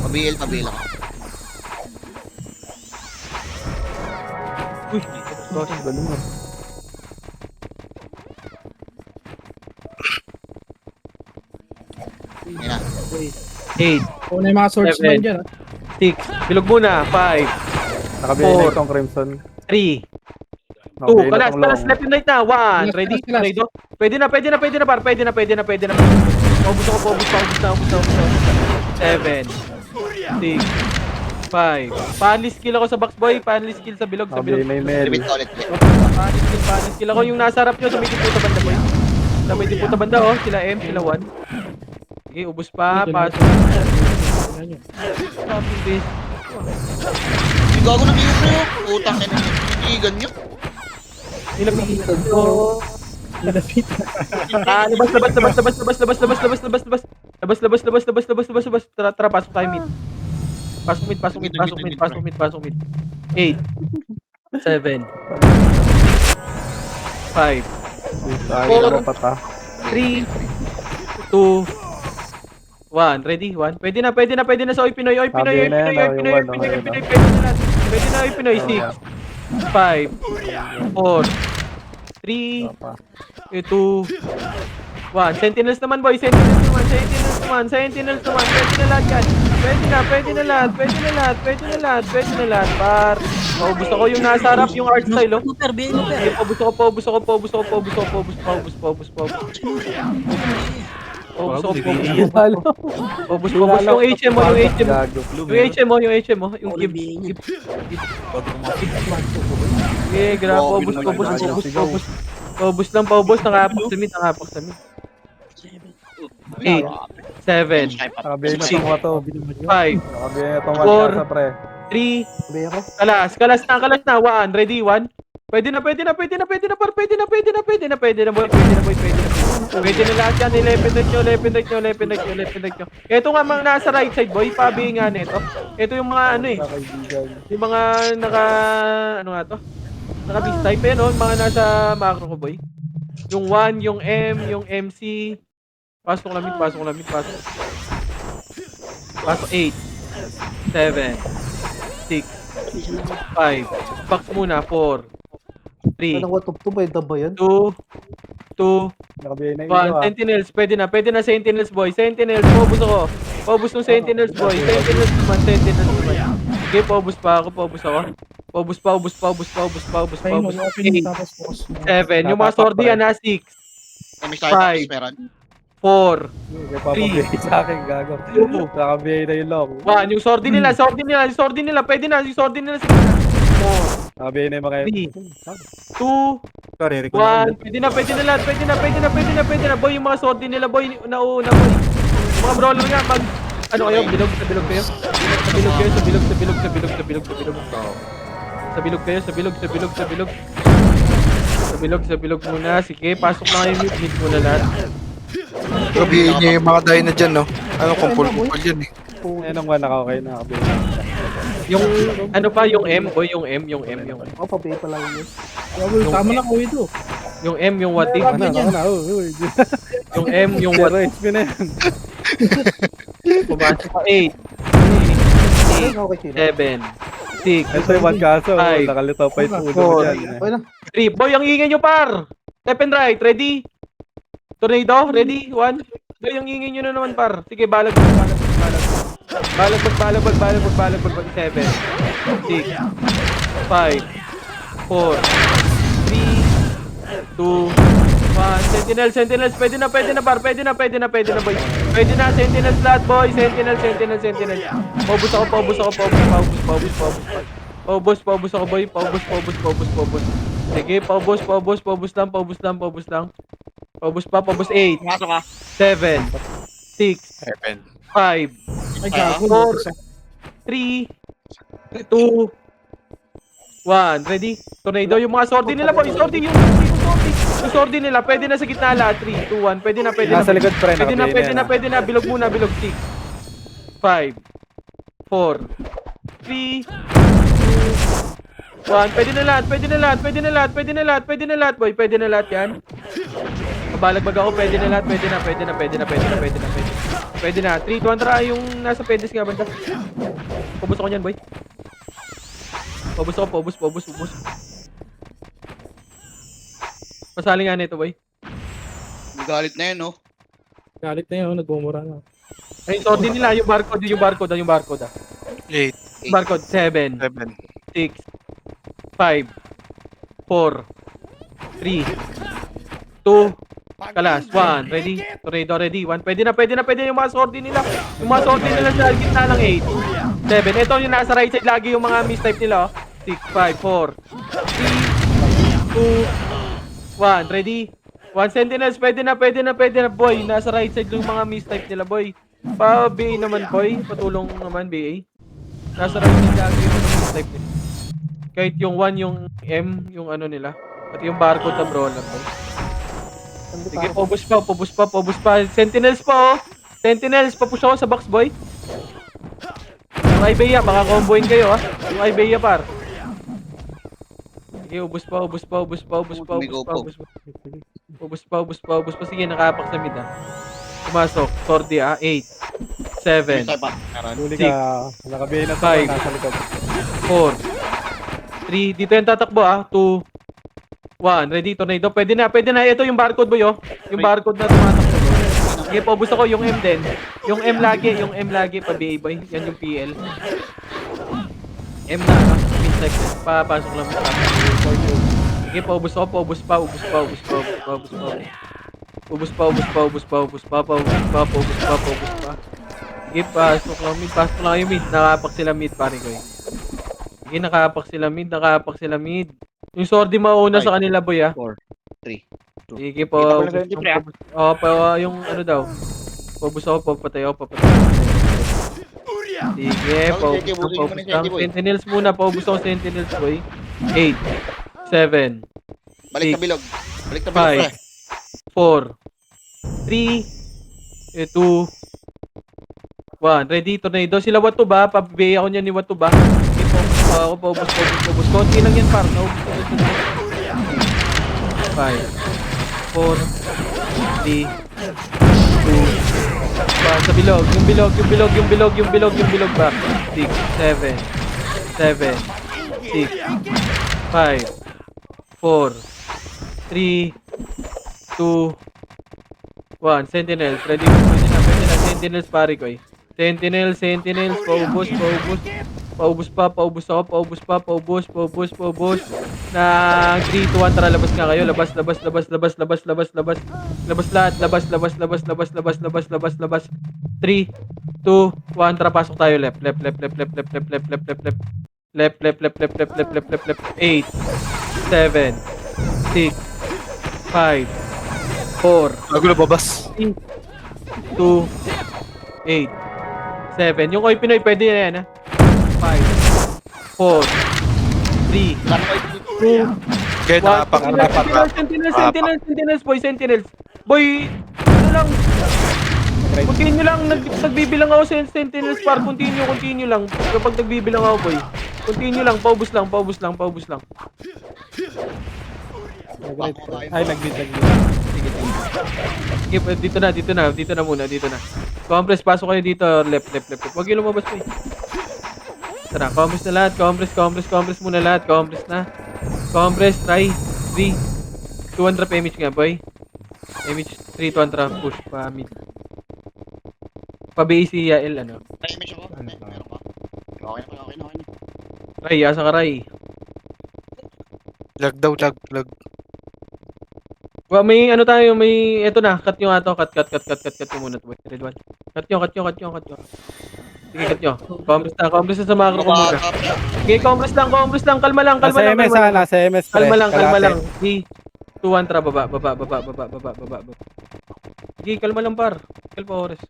Pabiil ako. uy, Galing mo. Yan na. 8, Kung na yung mga swordsman dyan, 6, bilog muna, 5, Nakabili na 4. itong Crimson. 3, 2, Nakabili na kalas, itong long. left and right na, 1, ready, Kalas. tornado, pwede na, par, pwede na, paubos ako, 7, 6, 5, panli skill ako sa box boy, panli skill sa bilog, Nakabili na yung Mel. Limit ka ulit. panli skill ako, yung nasa harap nyo, sa may diputa banda boy, oh, sila M, sila 1, sige, ubos pa, pasok, fucking base, Hindi gago ng iyo, pre. Utang na nitigan nyo. nilapitan ko, Nalapit. labas, Labas. Tara, pasok tayo mid. Pasok mid. 8, 7, 5, Tayo na pata. 3, 2, 1. Ready? 1. Pwede na sa Oy Pinoy. Sabi na yan, yung one, okay na. Pwede na Oy Pinoy. 6, 5, 4, 3, 2, 1. Sentinels naman, boy. Sentinels naman. Pwede na lahat yan. Pwede na lahat. Par. Paubos ako yung nasa harap, yung art style, oh. Looper, BA looper. Okay, paubos ako. Paubos yung HM mo, yung HM mo. Yung Ulo give. BA niya. Okay, grabe. Paubos. Nakapak sa mid. 8, 7, Nakabihin na itong wato. 5, Nakabihin na itong Four. wata, pre. 3, Sabi ako. kalas na. 1, ready, 1. Pwede na, boy. Pwede na lahat yan. Lepin nyo. Ito nga mga nasa right side, boy. Pabi nga nito. Ito yung mga ano eh. Nakaibigan. Yung mga ano nga to? Naka-beast type yan, oh. Yung mga nasa macro ko, boy. Yung 1, yung M, yung MC. Pasok ko lamig. Pasok 8, 7, 6, 5. Box muna, 4, 3, Anong watuptup ba? Ba yan? 2, Nakabihin na 1. ilo, ah. Sentinels, pwede na Sentinels, boy. Sentinels, paubos ako. Paubos ng Sentinels, boy. Sentinels naman. Okay, paubos ako. Paubos. Tayo mo, open yung tapos focus mo. 7. Yung mga sordi yan, 6, Kami tayo Five. tapos meron. 4, Kaya papabihin sa akin, gago. Two. Nakabihin na yung lock. 1. Yung sordi nila. Pwede na. Yung sordi nila. 4, Nakabihin na yung mga 3, 2, 1. Pwede na lahat. Pwede na. Boy, yung mga sword din nila, boy. Nauna, boy. Mga brawler nga, ano kayo? Bilog kayo? Sa bilog muna. Sige, pasok na kayo. Mid muna lahat. Gabihin niya yung mga dahi na dyan, no? Ano, kumpul-kumpul yan eh. Anong one okay na, nakabihin. Yung, ano pa, yung M, boy, yung M. Oh, pabi pa lang yun. Tama na ko ito. Yung M, yung what if. Ano na, uy. Yung M, yung what if. HP na yan. Pumasok pa 8, Okay, sila. 7, 6, Ito yung one kaso, Five. nakalito pa yung ulo mo Four. dyan. Okay na. 3. Boy, ang ingay nyo, par! Left and right, ready? Tornado, ready? 1. Boy, ang ingay nyo na naman, par. Sige, balag. 7, 6, 5, 4, 3, 2, 1. Sentinels, pwede na, par. Pwede na, boy. Pwede na, sentinels lahat, boy. Sentinels. Paubos ako. Paubos, boy. Paubos. Sige, paubos lang. Paubos pa, 8, Pumasok ka. 7, 6, Heaven. 5, Ay, gago. 4, 3, 2, 1. Ready? Tornado. Yung mga sordi nila, boy. Yung sordi nila. Pwede na sa gitna lahat. 3, 2, 1. Pwede na. Nasa likod, pre, Pwede nakabihin na. Bilog muna. 6, 5, 4, 3, 2, 1. Pwede na lahat, boy. Pwede na lahat yan. Mabalagbag ako. Pwede na lahat. Pwede na. 3, 2, 1. Tara yung nasa pedes nga banda. Pabos ako niyan, boy. Pabos. Masali nga nito, boy. Galit na yun, no? Galit na yun, nagmumura na. Ay, sorry nila. Yung barcode. 8, Barcode. 7, 7. 6, 5, 4, 3, 2, kalas, 1. Ready? Tornado, ready. 1. Pwede na yung mga sordi nila. Yung mga sordi nila sa gitna ng 8. 7. Ito yung nasa right side lagi yung mga mistype nila, oh. 6, 5, 4, 3, 2, 1. Ready? 1. Sentinels, pwede na, boy. Nasa right side yung mga mistype nila, boy. Pa-BA naman, boy. Patulong naman, BA. Nasa right side lagi yung mga mistype nila. Kahit yung 1, yung M, yung ano nila. Pati yung barcode na brawler, boy. Sige, pobos pa. Sentinels pa, oh. Sentinels, papush ako sa box, boy. Yung Ibeya, baka comboin kayo, ha. Yung Ibeya, par. Sige, ubus pa. Sige, nakapak sa mid, ha. Pumasok, Sordi, ha. 8, 7, Huli ka. Nakabihin na Five. nasa likod. 4, 3, dito yung tatakbo, ha. 2, 1, ready, tornado. Pwede na. Ito yung barcode, boy, oh. Yung barcode na tumatakbo. Sige, paubos ako yung M din. Yung M lagi, pa-BA, boy. Yan yung PL. M na, mid-sec. Papasok lang sa sige, paubos ako, Ubus pa. Sige, pasok lang yung mid. Nakapak sila mid, pare ko, eh. Sige, nakapak sila mid. Yung Sordi mauna sa kanila, boy, ah. 4, 3. Sige po. Kita ko lang 23, ah. Yung ano daw. Paubos ako, papatay ako. Sige, paubos lang. Sentinels muna, paubos ako Sentinels, boy. 8, 7, Balik Six. na bilog. Five. Pre. 4, 3, 2, 1. Ready, tornado. Sila Watu ba? Pabibigay ako niya ni Watu ba? Sige, paubos. Konti lang yan, par. Naubos ko. 5, 4, 3, 2, 1. Sa bilog. Yung bilog ba? 6, 7, 6, 5, 4, 3, 2, 1. Sentinels. Ready na. Sentinels, pare ko, eh. Sentinels. Paubos ako. Na 3, 2, 1. Tara, labas nga kayo. Labas lahat. Labas. 3, 2, 1. Tara, pasok tayo. Left. 8, 7, 6, 5, 4, Bago na babas. 2, 8, 7. Yung Oy Pinoy, pwede na yan, ha? 5, 4, 3, 2, Kaya nakapak. Sentinels, boy. Ano lang? Continue lang, nagbibilang ako sa Sentinels, par. Continue lang. Kapag nagbibilang ako, boy. Continue lang, paubos lang. Ay, nag-beat. Sige, dito na muna. Compress, pasok kayo dito, left. Huwag yung lumabas, boy. Tara, compress na lahat, compress muna lahat, compress, try, 3, 2, 1, drop image nga, boy. Image, 3, 2, 1, drop, push, pa mid. Pa-BA si Yael, ano. Na-image ako. Meron ka. Okay na. Ray, asa ka, Ray? Lag daw, lag. Well, may ano tayo, eto na, cut nyo nga to, cut ko muna to, boy. Red one. Cut nyo. Sige, cut nyo. Compress na sa macro ko muna. Okay, compress lang, kalma lang. Nasa MS ha, nasa MS. Kalma lang. 3, 2, 1, tara, baba. Sige, kalma lang, par. Kalma oras.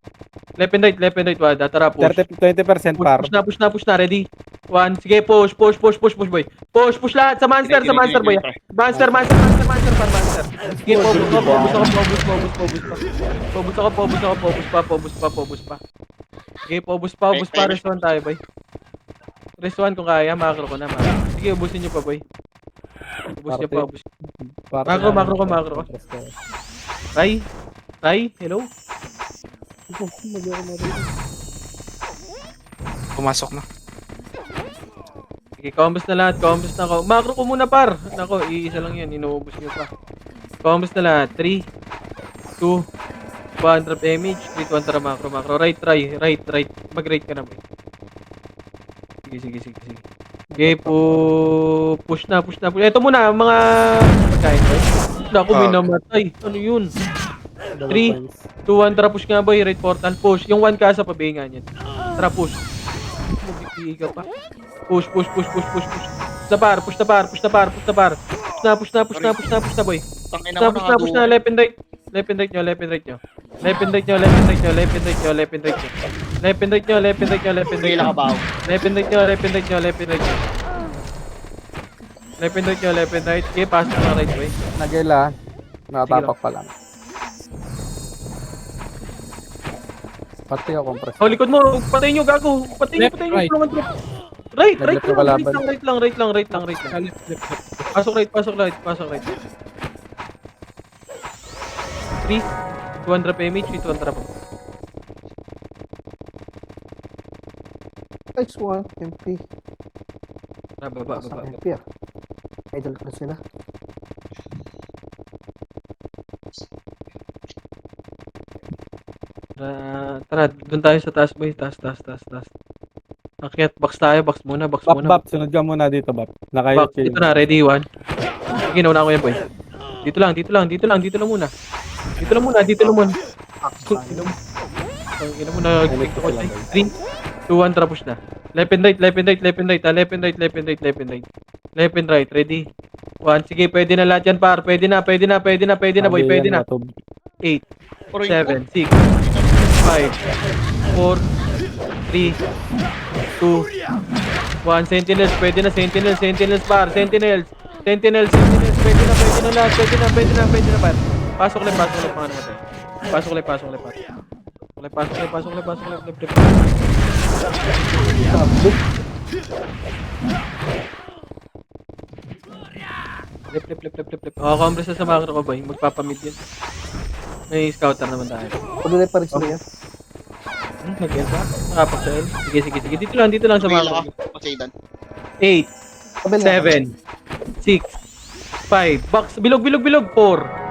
Left and right, wada. Tara, push. 20% par. Push na, ready? 1, sige, push, boy. Push lahat, sa monster, boy. Monster, par, monster. Sige, pobus pa. Sige, pobus pa, restaurant tayo, boy. Restaurant kung kaya, macro ko na, Sige, ubusin nyo pa, boy. Ubus. Macro ko. Ray, hello? Pumasok na. Okay, combos na lahat, ako. Macro ko muna, par. Nako, iisa lang yan, inuubos nyo pa. Combos na lahat, 3, 2, 1, drop image, 3, 2, 1, tara, macro. Right. Mag-right ka na, boy. Sige. Okay, push na. Ito muna, mga pagkain, boy. Naku, may namatay. Ano yun? 3, 2, 1, tara, push nga, boy. Right portal, push. Yung 1 ka sa pabi nga niyan. Tara, push. Magpipili ka pa. Push. Push na par. Push na, boy. Push na, left and right. Left and right nyo. Okay, pasok na right, boy. Nagila. Nakatapak pa lang. Pati ako, compress. Oh, likod mo. Patayin nyo, gago. Patayin nyo, Left, patayin nyo. right. Tulungan, drop. Right Left yung lang. kalaban. Right lang. Left, left. Pasok right. 3, 200 PMH, 200 pa. Nice one, MP. Baba. Sa MP ah. Idol ko sila. Tara, doon tayo sa taas, boy. Taas. Akyat, box tayo, box muna. Bap, sunod ka muna dito, Bap. Box, dito na, ready, 1. Sige, nauna ko yan, boy. Dito lang muna. Dito lang muna. Ino mo na, 3, 2, 1, tara, push na. Left and right. Left and right, ready. 1, sige, pwede na lahat yan, par. Pwede na, boy, pwede na. 8, 7, 6, 5, 4, 3, 2, 1. Sentinels, pwede na, Sentinels, par. Sentinels, pwede na lahat, pwede na, par. Pasok ulit, mga namatay. Pasok ulit. Lep. Oh, compress na sa macro ko, boy. Magpapamid yun. May scouter naman tayo. Pag-ulit pa rin sila yan. Nag-end ba? Nakapag-sell? Sige. Dito lang sa Pila macro. ka. Poseidon. 8, Kabel na. 7, 6, 5. Box. Bilog. 4.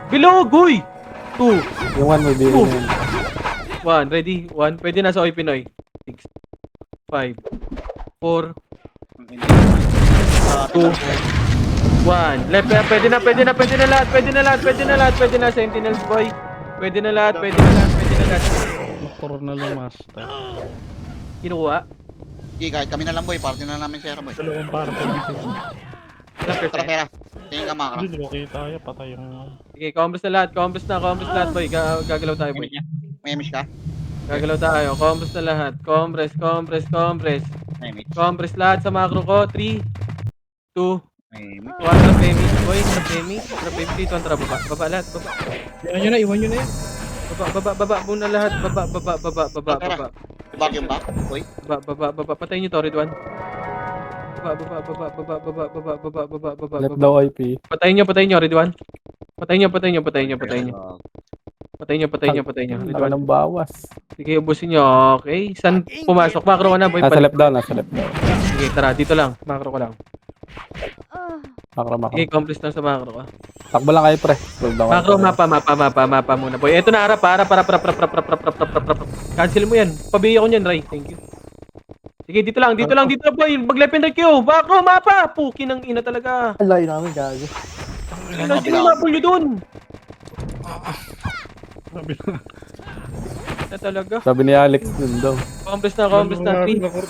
Bilog, huy! 2, Yung one may bilhin na yun. 1. Ready? 1. Pwede na sa Oy Pinoy. 6, 5, 4, 2, 1. Left. Pwede na lahat. Sentinels, boy. Pwede na lahat. Motor na lang, master. Kinuha. Sige, kahit kami na lang, boy. Party na namin sir, boy. Dalawang para pa dito. Ilang Tara, percent? pera. Tingin ka, makra. Hindi, okay tayo. Patay yung... Sige, combos na lahat, boy. Gagalaw tayo, boy. May miss ka? Gagalaw tayo. Combos na lahat. Compress. May miss. Compress lahat sa macro ko. 3, 2, May miss. 1. Pemi. Boy, sa Pemi. Dito ang baba. Baba lahat. Baba. Iwan nyo na yan. Baba muna lahat. Baba. Vacuum ba? Boy? Baba. Patayin nyo to, Red One. Baba. Left daw IP. Patayin nyo, Red One. Patayin nyo. Red Naka One. ng bawas. Sige, ubusin nyo. Okay. Saan pumasok? Macro ka na, boy. Nasa left down. Sige, tara. Dito lang. Macro ko lang. Makro. Sige, compress lang sa macro ko. Takbo lang kayo, pre. Scroll down. Macro, mapa muna, boy. Eto na, harap. Cancel mo yan. Pabiya ko niyan, Ray. Thank you. Sige, dito lang, boy. Mag-left and right kayo. Macro, mapa. Puki ng ina talaga. Ang layo namin, gago. Sino mapul nyo dun? Sabi na. Na talaga. Sabi ni Alex dun daw. Compress na. 3,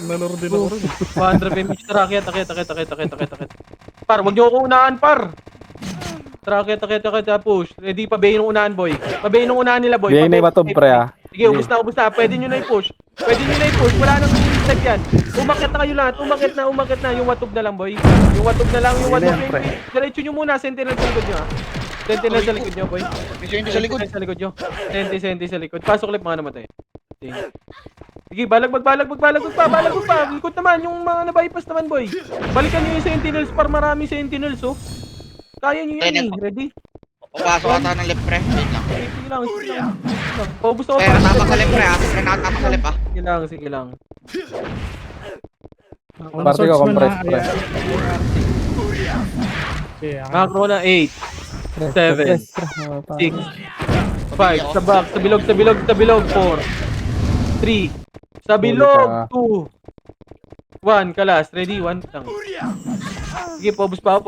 Nalaro din ako rin. 100 PMH. Tara, akyat. Par, wag nyo ako unahan, par. Tara, akyat, push. Ready, pabayin ng unahan, boy. Pabayin ng unahan nila, boy. Bigay na yung matob, pre, ah. Sige, ubus na. Pwede nyo na i-push. Wala nang i-set yan. Umakyat na kayo lahat. Umakyat na. Yung watog na lang, boy. Yung watog. Diretso nyo muna. Sentinel sa likod nyo, ha. Sentinel sa likod nyo, boy. Hindi sa likod. Sentinel sa likod nyo. Senti sa likod. Pasok ulit mga namatay. Sige, balag pa. Likod naman. Yung mga nabypass naman, boy. Balikan nyo yung sentinels para marami sentinels, oh. Kaya nyo yan, eh. Ready? Papasok ata ng left, pre. Wait lang. Sige lang. Paubos ako. Pre, natapak sa left, pre, ha? Pre, natapak sa left, ha? Sige lang. Party ko, compress, pre. Macro na 8, 7, 6, 5, sa back, sa bilog, 4, 3, sa bilog, 2, 1, kalas, ready, 1 lang. Sige, paubos pa. 8,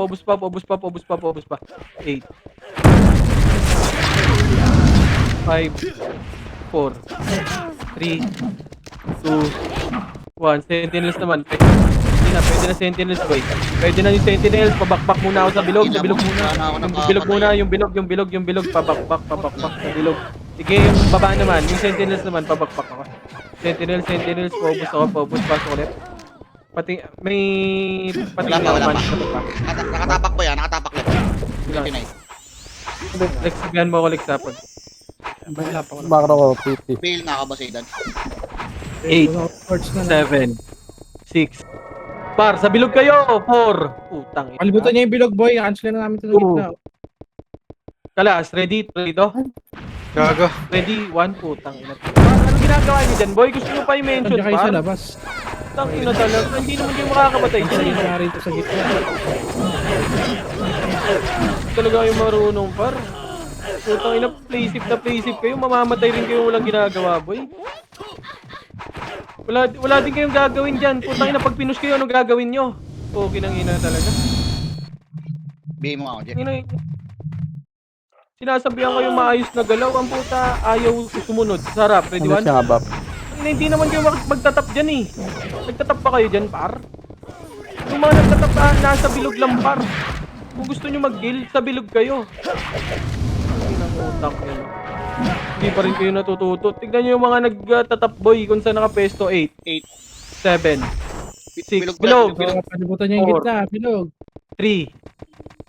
5, 4, 3, 2, 1, sentinels naman. Pwede na sentinels, boy. Pwede na yung sentinels, pabakbak muna ako sa bilog, yung bilog, pabakbak sa bilog. Sige, yung baba naman, yung sentinels naman, pabakbak ako. Sentinels, paubos, pasok ulit. Pati Wala pa. pa. Nakatapak, boy, ha? Nakatapak left. Sige lang. Pinay. Lex, sabihan mo ako, Lex, ha, pag Wala pa. Macro ko, PT. Bail na ka ba, Zaydan? 8, 7, 6. Par, sa bilog kayo. 4. Putang ina. Kalibutan niya yung bilog boy. Cancel na namin ito Oo. na. Kalas, ready? Ready to? Gaga. Ready? 1. Putang ina. Par, anong ginagawa niyo dyan, boy? Gusto nyo pa i-mention, Nandiyan kayo sa par? labas. Putang ina talaga. Hindi naman kayo makakabatay Kasi dyan. yung nangyari ito sa gitna. Talaga yung marunong, par. Putang ina, play safe kayo. Mamamatay rin kayo walang ginagawa, boy. Wala din kayong gagawin dyan. Putang ina, pag pinush kayo, ano gagawin nyo? Okay nang ina talaga. Bail mo ako, Jeff. Ina, sinasabihan kayong maayos na galaw. Ang puta, ayaw sumunod. Sarap, ready Ano one? siya nga, Bap? Ina, hindi naman kayo magtatap dyan eh. Nagtatap pa kayo dyan, par? Yung mga nagtatap nasa bilog lang, par. Kung gusto nyo mag-kill, sa bilog kayo. Ang utak nyo. Hindi pa rin kayo natututo. Tignan nyo yung mga nagtatap boy kung saan nakapesto. 8, 7, 6, bilog, Kalibutan niya yung 4, gitna. Bilog. 3,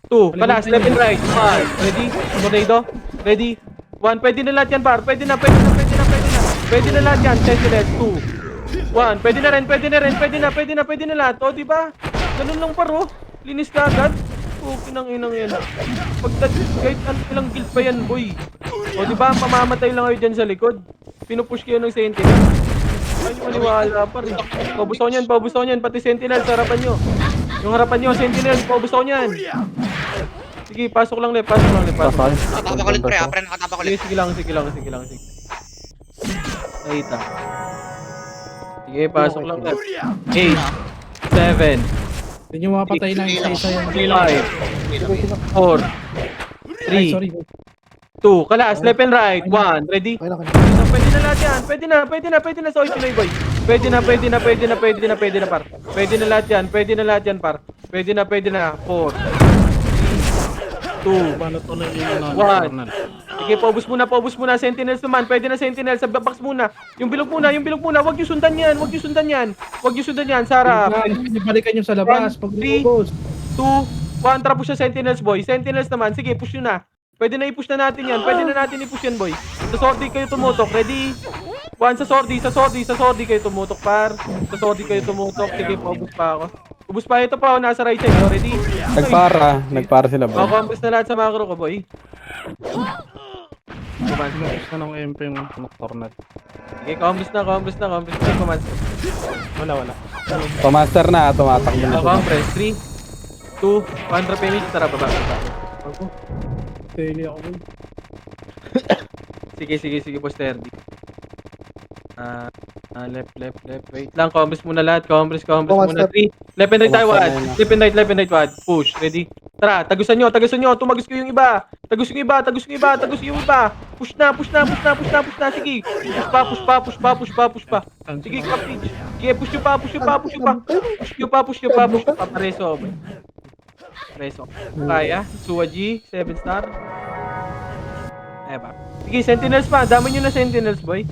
2, kalas, left and right, 5, ready? Tornado, ready? 1, pwede na lahat yan, par. Pwede na. Pwede na lahat yan, sentinel, 2, 1, pwede na lahat. O, diba? Ganun lang, par, oh. Linis ka agad. Okay nang inang yan. Kahit ilang guild pa yan, boy. O, diba? Pamamatay lang kayo dyan sa likod. Pinupush kayo ng sentinel. Ay, maniwala, par. Pabusaw niyan. Pati sentinel, sa harapan nyo. Yung harapan nyo, sentinel, pabusaw niyan. Sige, pasok lang, Lep. Pasay. Nakatapa ko ulit, pre. Pre, nakatapa ko ulit. Sige lang. Nakita. Sige, pasok lang, Lep. 8, 7, Hindi nyo mapatay ng isa-isa yan. 5, 4, Ay, 3, sorry. 2, kalas, left and right, 1, ready? Okay na. Pwede na lahat yan. Pwede na sa Pinoy boy. Pwede na par. Pwede na lahat yan par. Pwede na 4, 2, Paano to na yung 1. Sige, paubos muna. Sentinels naman. Pwede na sentinels. Sa box muna. Yung bilog muna. Huwag nyo sundan yan. Sarap. Balikan nyo sa labas. Pag 3, lumabos. 2, 1. Tara push sa sentinels boy. Sentinels naman. Sige, push nyo na. Pwede na i-push na natin yan. I-push yan, boy. Sa sortie kayo tumutok. Ready? 1 sa sortie kayo tumutok, par. Sa sortie kayo tumutok. Sige, paubos pa ako. Ubus pa ito pa, nasa right side. Ready? Nagpara sila, bro. Makompres na lahat sa macro ko, boy. Command. Gusto nung MP yung nocturnet. Sige, compres na. Command. Wala. Pamaster na, tumatakbo na. Compres. 3, 2, 1. Drop image. Tara, baba. Ako. Tili ako. Sige, boss Terdy. Left. Wait lang, compres muna lahat. Compres muna. 3. Left and right tayo, wad. Left and right, wad. Push. Ready? Tara, tagusan nyo. Tumagos ko yung iba. Tagus yung iba. Push na. Sige. Push pa. Sige, kapage. Sige, push nyo pa. Pareso. Kaya. Suwa G, 7 star. Eba. Sige, sentinels pa. Dami nyo na sentinels, boy.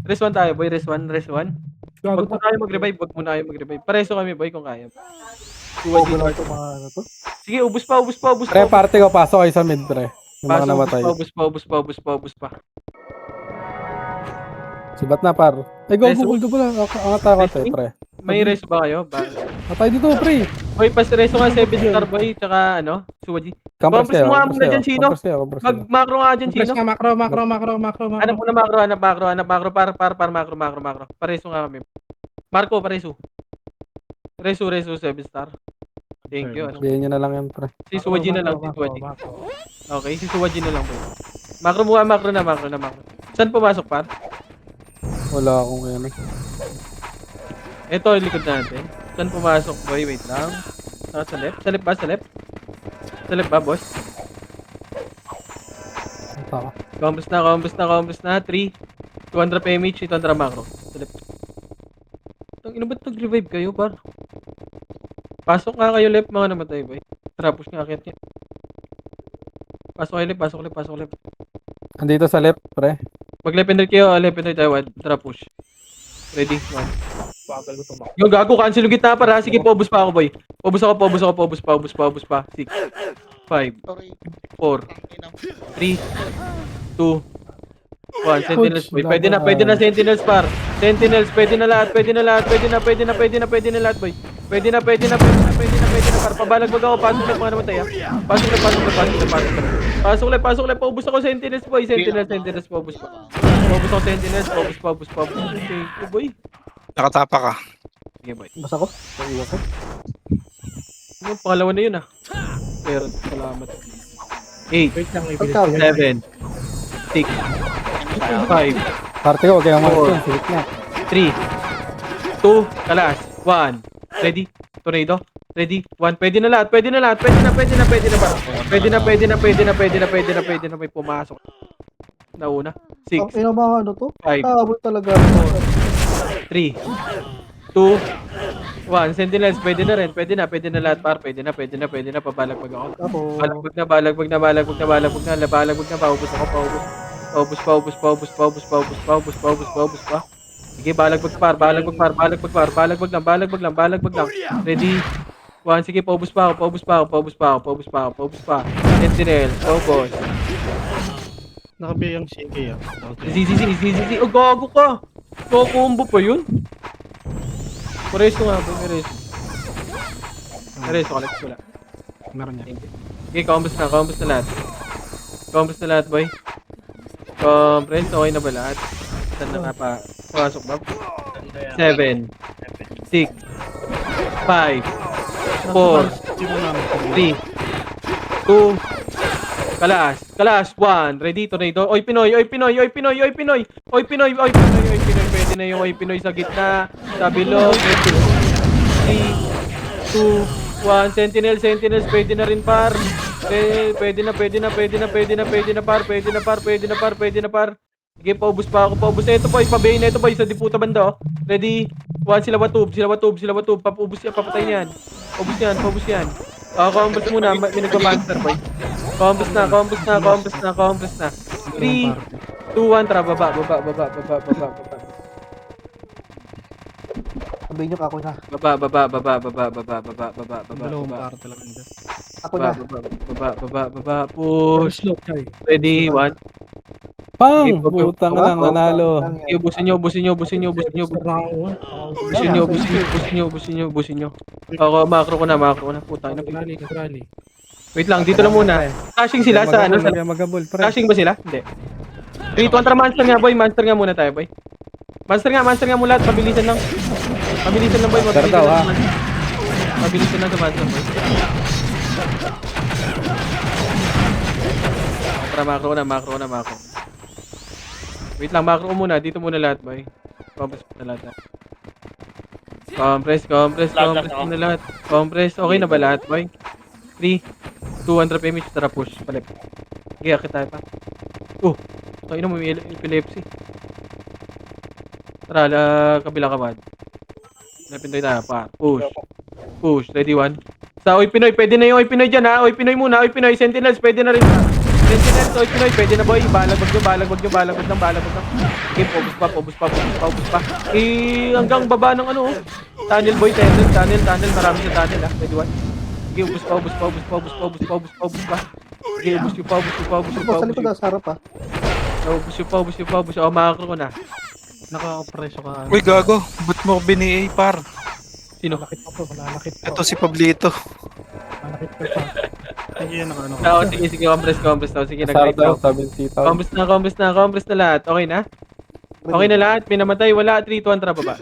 Rest 1 tayo, boy. Rest 1. Wag muna kayo mag-revive. Pareso kami, boy, kung kaya. Suwa G. Sige, ubus pa. Pre, party ko, pasok kayo sa mid, pre. Yung mga namatay. Ubus pa. Sibat na, par. Go pala. Angat ako, pre. May reso ba kayo? Patay dito, pre. Boy, pas reso nga 7 star, boy. Tsaka, Suwa G. Campers Compres mo nga muna dyan, Chino. kayo. Mag-macro nga dyan, Press Chino. ka macro. Hanap mo na macro. Macro. Pareso nga kami. Marco, pareso. Reso, 7 star. Thank you. Bigyan nyo na lang yan, pre. Si Suwaji na lang, si Suwaji. Okay, si Suwaji na lang po. Macro na. Saan pumasok, par? Wala akong ano. Ito, yung likod natin. Saan pumasok, boy? Wait lang. Sa left? Sa left ba, boss? Taka. Compres na. 3, 200 PMH, 200 macro. Sa left. Ino ba't nag-revive kayo, par? Pasok nga kayo left, mga namatay, boy. Tara, push nga, akit niya. Pasok left. Andito sa left, pre. Pag left and right kayo, left and right tayo, tara, push. Ready? 1. Bagal ko tumak. Yung gago, cancel yung gitna, para. Sige, paubos pa ako, boy. Paubos pa. 6, 5, Sorry. 4, 3, 2, 1, Sentinels boy. Pwede na Sentinels par. Sentinels, pwede na lahat boy. Pwede na lahat par. Pabalagbag ako, pasok na mga naman tayo. Pasok na, paubos ako Sentinels boy. Sentinels, paubos pa. Paubos ako Sentinels, paubos. Okay, boy. Nakatapa ka. Sige boy. Basta ko. Iwan ko. Yung pangalawa na yun ah. Pero, salamat. 8, Wait lang, ibilis. Pagka, 7, 6, 5, Parte ko, kaya mga Four. ito. Silip na. 3, 2, kalas, 1. Ready? Tornado? Ready? 1. Pwede na lahat. Pwede na ba? Pwede na. May pumasok. Nauna. 6, Ang ina mga ano to? 5, Kabul talaga. 3, 2, 1. Sentinels, pwede na rin. Pwede na lahat par. Pwede na. Pabalagbag ako. Ako. Balagbag na. Paubos ako, paubos pa. Sige, balagbag par. Balagbag lang. Ready? 1, sige, paubos pa ako. Sentinel, paubos. Nakabiyang sige ah. Okay. Easy. Oh, gago ka. Combo pa yun. Pareso nga ba? Pareso, collect ko lang. Meron niya. Okay, combos na lahat, boy. Compress, okay na ba lahat? Saan na nga pa? Pasok ba? 7, 6, 5, 4, 3, 2, kalas, 1. Ready, tornado. Oy, Pinoy. Pwede na yung Oy, Pinoy sa gitna, sa bilog. 3, 2, 1. Sentinels, pwede na rin par. Pwede na par. Sige, paubos pa ako. Ito boy, pabayin na ito boy, sa diputa banda oh. Ready? 1, sila watub. Paubos yan, papatay niyan. Paubos yan. Combos muna, may nagpa-monster boy. Combos na. 3, 2, 1, tara, baba. Sabihin nyo ka ako na. Baba. Dalawang para talaga nito. Ako na. Baba. Push. Ready? 1. Pang! Okay, Butang ka lang, nanalo. Ubusin nyo. Busin nyo. Ako, macro ko na. Puta, Nagrally. wait lang, dito lang muna. Cashing sila sa ano? Sa, Magabol, pre. cashing ba sila? Hindi. 3, 2, 1, monster nga boy. Monster nga muna tayo boy. Monster nga mo lahat. Pabilisan lang boy. Mabilisan lang sa monster boy. Tara, macro na. Wait lang, macro ko muna. Dito muna lahat boy. Compress muna lahat. Compress muna lahat. Compress. Okay na ba lahat boy? 3, 2, 1, drop image. Tara, push. Palip. Okay, akit tayo pa. Tayo na, may epilepsy. Tara, kabila ka ba? Napintoy tayo pa. Push. Ready, 1. Sa Oy Pinoy, pwede na yung Oy Pinoy dyan ha. Oy Pinoy muna. Sentinels, pwede na rin. Sentinels, Oy Pinoy, pwede na boy. Balagbag lang. Okay, paubos pa. Hanggang baba ng ano. Tunnel boy, tunnel. Marami sa tunnel ha. Ready, 1. Sige, ubos pa. Sige, ubos Sa likod pa. sa harap pa. Ubos pa. Makakro ko na. Naka-preso ka. Uy, gago. Ba't mo ko bini par? Sino? Nanakit po. Ito si Pablito. Nanakit po pa. Sige, naka-ano. Sige, compress daw. Sige, Sarap nag-right daw. daw, 70,000. Compress na lahat. Okay na? Okay na lahat. Pinamatay. Wala. 3, 2, 1, tara baba.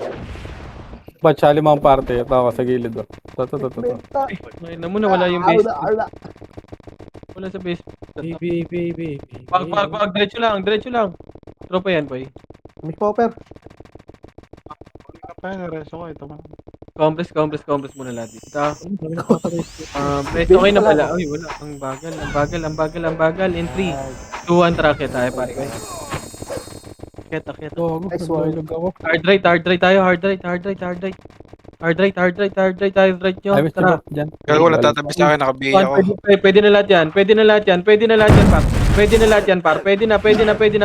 Ba't siya limang parte? Ito ako sa gilid. Ito. Benta. Okay na muna. Wala yung base. Wala sa base. Baby. Wag. Diretso lang. Tropa yan, boy. May popper. Kaya nareso ko. Ito man. Compress muna lahat dito. Press okay na pala. Uy, wala. Ang bagal. In 3, 2, 1, tara. Kaya tayo, pare. Akit. Nice one. Hard right tayo. Hard right nyo. Ay, Mr. Tara. Bob, dyan. Gago, wala tatabi sa akin. Nakabihi ako. Pwede na lahat yan, par. Pwede na.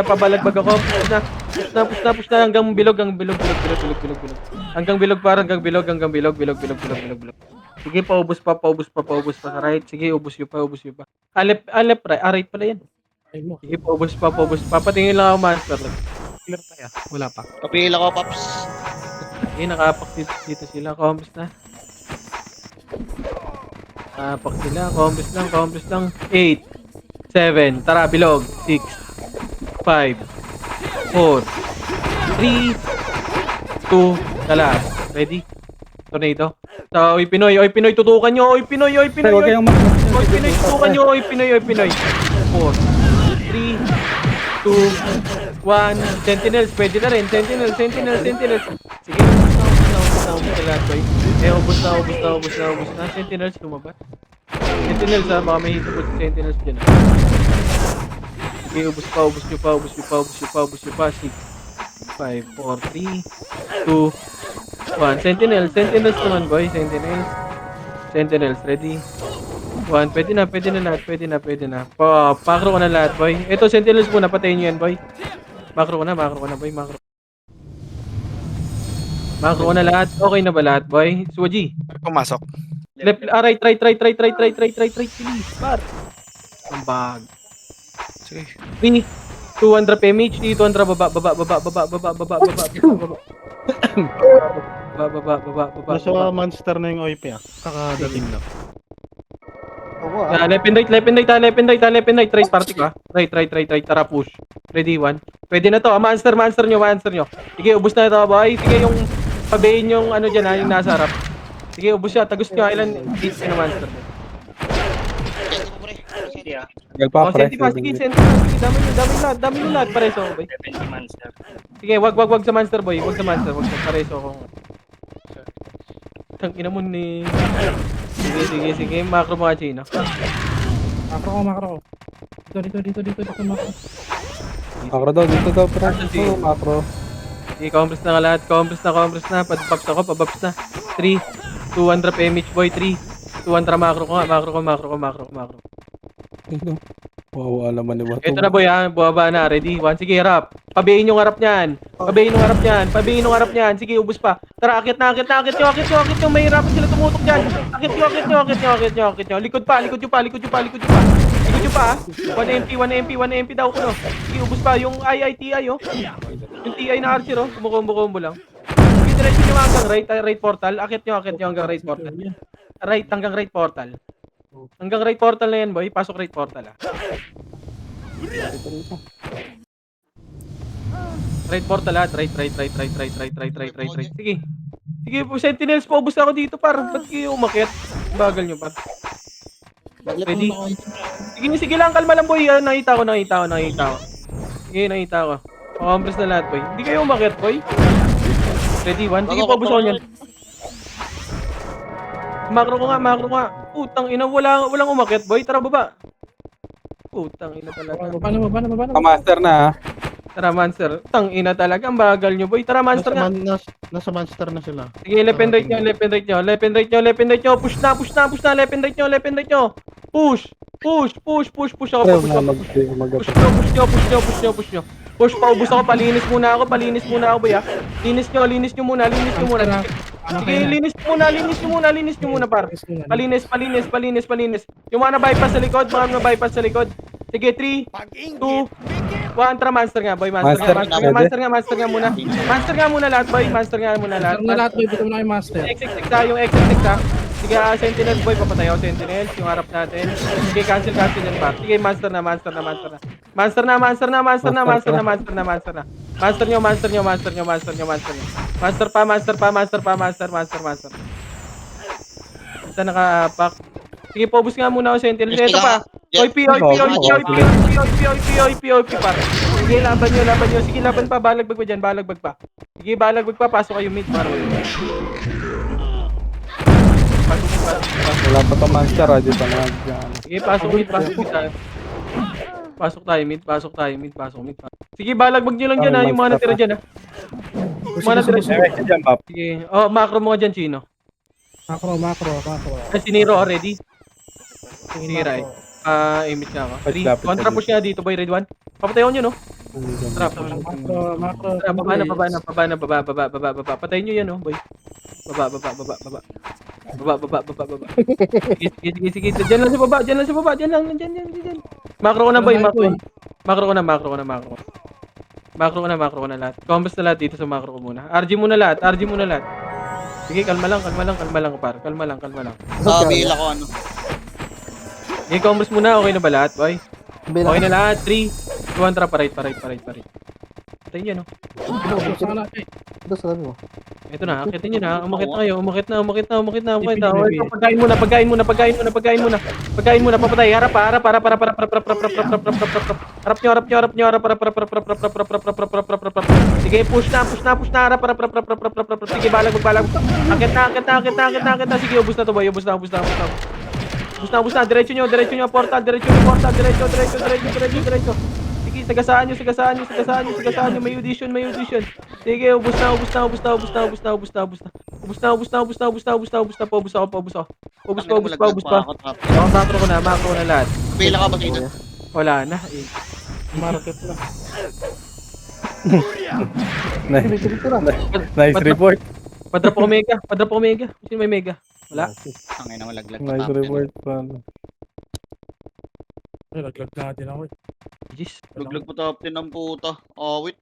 Pabalagbag ako. Push na hanggang bilog. Hanggang bilog. Sige, paubos pa sa right. Sige, ubos nyo pa. Alep, right pala yan. Ay mo. Sige, paubos pa, paubos pa. Patingin lang ako master. Clear tayo. Wala pa. Kapila ko, Paps. Sige, nakapak dito sila. Combos na. Nakapak sila. Combos lang. 8, 7, tara, bilog. 6, 5, 4, 3, 2, tala. Ready? Tornado. So, oy Pinoy, tutukan nyo. Oy Pinoy. Huwag kayong Oy Pinoy, tutukan nyo. Oy Pinoy. 4, 3, 2, 1. Sentinels, pwede na rin. Sentinels. Sige, ubos na lahat, boy. Ubos na. Sentinels, lumabas. Sentinels, ha. Baka may hitubot sa Sentinels dyan, ha. Sige, ubos nyo pa. 6, 5, 4, 3, 2, 1. Sentinels naman, boy. Sentinels, ready? 1, pwede na lahat, pwede na. Pakro ko na lahat, boy. Ito, Sentinels muna, patayin nyo yan, boy. Makro ko na, boy, makro. Makro ko na lahat, okay na ba lahat, boy? Suwaji. Pumasok. Left, right, please, par. Ang bag. Sige. 3, 200 PMH, 200 baba. Nasa monster na yung OIP ah. Kakadating lang. Oo Yeah, left and right, right party ka. Right, tara push. Ready, 1. Pwede na to, monster nyo. Sige, ubos na ito, boy. Sige, yung pabayin yung ano dyan ha, yung nasa harap. Sige, ubos siya, tagos nyo, ilan hits na monster. Senti mo, pre. Senti. Tagal pa, pre. Senti pa, sige, dami nyo lahat, pareso ko, boy. Sige, wag sa monster, boy, wag sa pareso ko. Tangina mo ni... Sige, macro mga Chino. Makro ko. Dito makro. Makro daw, dito daw, pre. Sige. Makro. Sige, compress na ka lahat. Compress na. Pabaps ako, pabaps na. 3, 200 PMH boy. 3, 200 macro ko nga. Macro. Wow, naman ni Bato. Ito na boy ha. Buwaba na. Ready? 1. Sige, harap. Pabayin yung harap niyan. Sige, ubos pa. Tara, akit nyo. May hirapan sila tumutok dyan. Akit nyo. Likod pa. 1 MP daw ko no. Sige, ubos pa. Yung IITI oh. Yung TI na archer oh. Kumukombo lang. Sige, diretso nyo hanggang right portal. Akit nyo hanggang right portal. Right, hanggang right portal. Hanggang right portal na yan boy. Pasok right portal ah. Right portal lahat. Right. Sige. Sige po, Sentinels po. Ubus ako dito par. Ba't kayo umakit? Bagal nyo par. Ready? Sige lang. Kalma lang boy. Nakita ko. Sige, nakita ko. Compress na lahat boy. Hindi kayo umakit boy. Ready? 1. Sige po, ubus ako nyan. Macro ko nga. Putang ina, walang umakit boy. Tara baba. Putang ina talaga. Baba. Master na, ha? Tara monster. Tang ina talaga. Ang bagal nyo boy. Tara monster nga. Nasa monster na sila. Sige, left and right nyo. Push na. Left and right nyo. Push ako. Push nyo. Push pa, ubus ako. Palinis muna ako boy ha. Linis nyo muna. Sige, linis nyo muna par. Palinis. Yung mga na-bypass sa likod. Sige, 3, 2, 1. Tara, monster nga, boy. Monster nga muna. Monster nga muna lahat, boy. Lahat boy, bito mo na yung master. Exit yung exit ha. Sige, Sentinel, boy. Papatay ako, Sentinel. Yung harap natin. Sige, cancel yan par. Sige, monster na. Monster nyo. Isa naka-pack. Sige, paubos nga muna ako, Sentinel. Ito pa. OIP par. Sige, laban nyo. Sige, laban pa. Balagbag pa. Sige, balagbag pa. Pasok kayo mid par. Wala pa to monster, ha? Dito na. Sige, pasok mid tayo. Pasok mid. Sige, balagbag nyo lang dyan ha. Yung mga natira dyan ha. Sige. Oh, macro mo nga dyan, Chino. Makro. Siniro already. Sige, right. Imit nga ako. 3. Contra push nga dito, boy. Red 1. Papatayon nyo, no? Trap. Makro. Tara, baba na. Patayin nyo yan, no, boy. Baba. Sige. Diyan lang sa baba. Macro ko na, boy. Macro ko na, macro ko na, macro ko. Macro ko na lahat. Combos na lahat dito sa macro ko muna. RG muna lahat, RG muna lahat. Sige, kalma lang par. Kalma lang. Sabi ako ano. Sige, combos muna. Okay na ba lahat, boy? Bilang. Okay na lahat. 3, 2, 1, tara, parait. Tayo yan, oh. Ito sa labi mo. Ito na, akitin nyo na. Umakit na kayo. Umakit na. Ito, pagkain muna. Papatay. Harap. Harap nyo. Sige, push na. Harap. Sige, balag. Akit na. Sige, ubus na to, boy. Ubus na. Diretso nyo. Portal. Diretso. Sige, sagasaan nyo. May audition. Sige, ubus na. Paubos ako. Macro ko na lahat. Bela ka ba dito? Wala na. Market na. Nice report. Padrop ako mega. Sino may mega? Wala. Tangay na malaglag Nice report. Paano? Naglag natin ako. Jeez. Luglag pa top 10 ng puta. Oh, wait.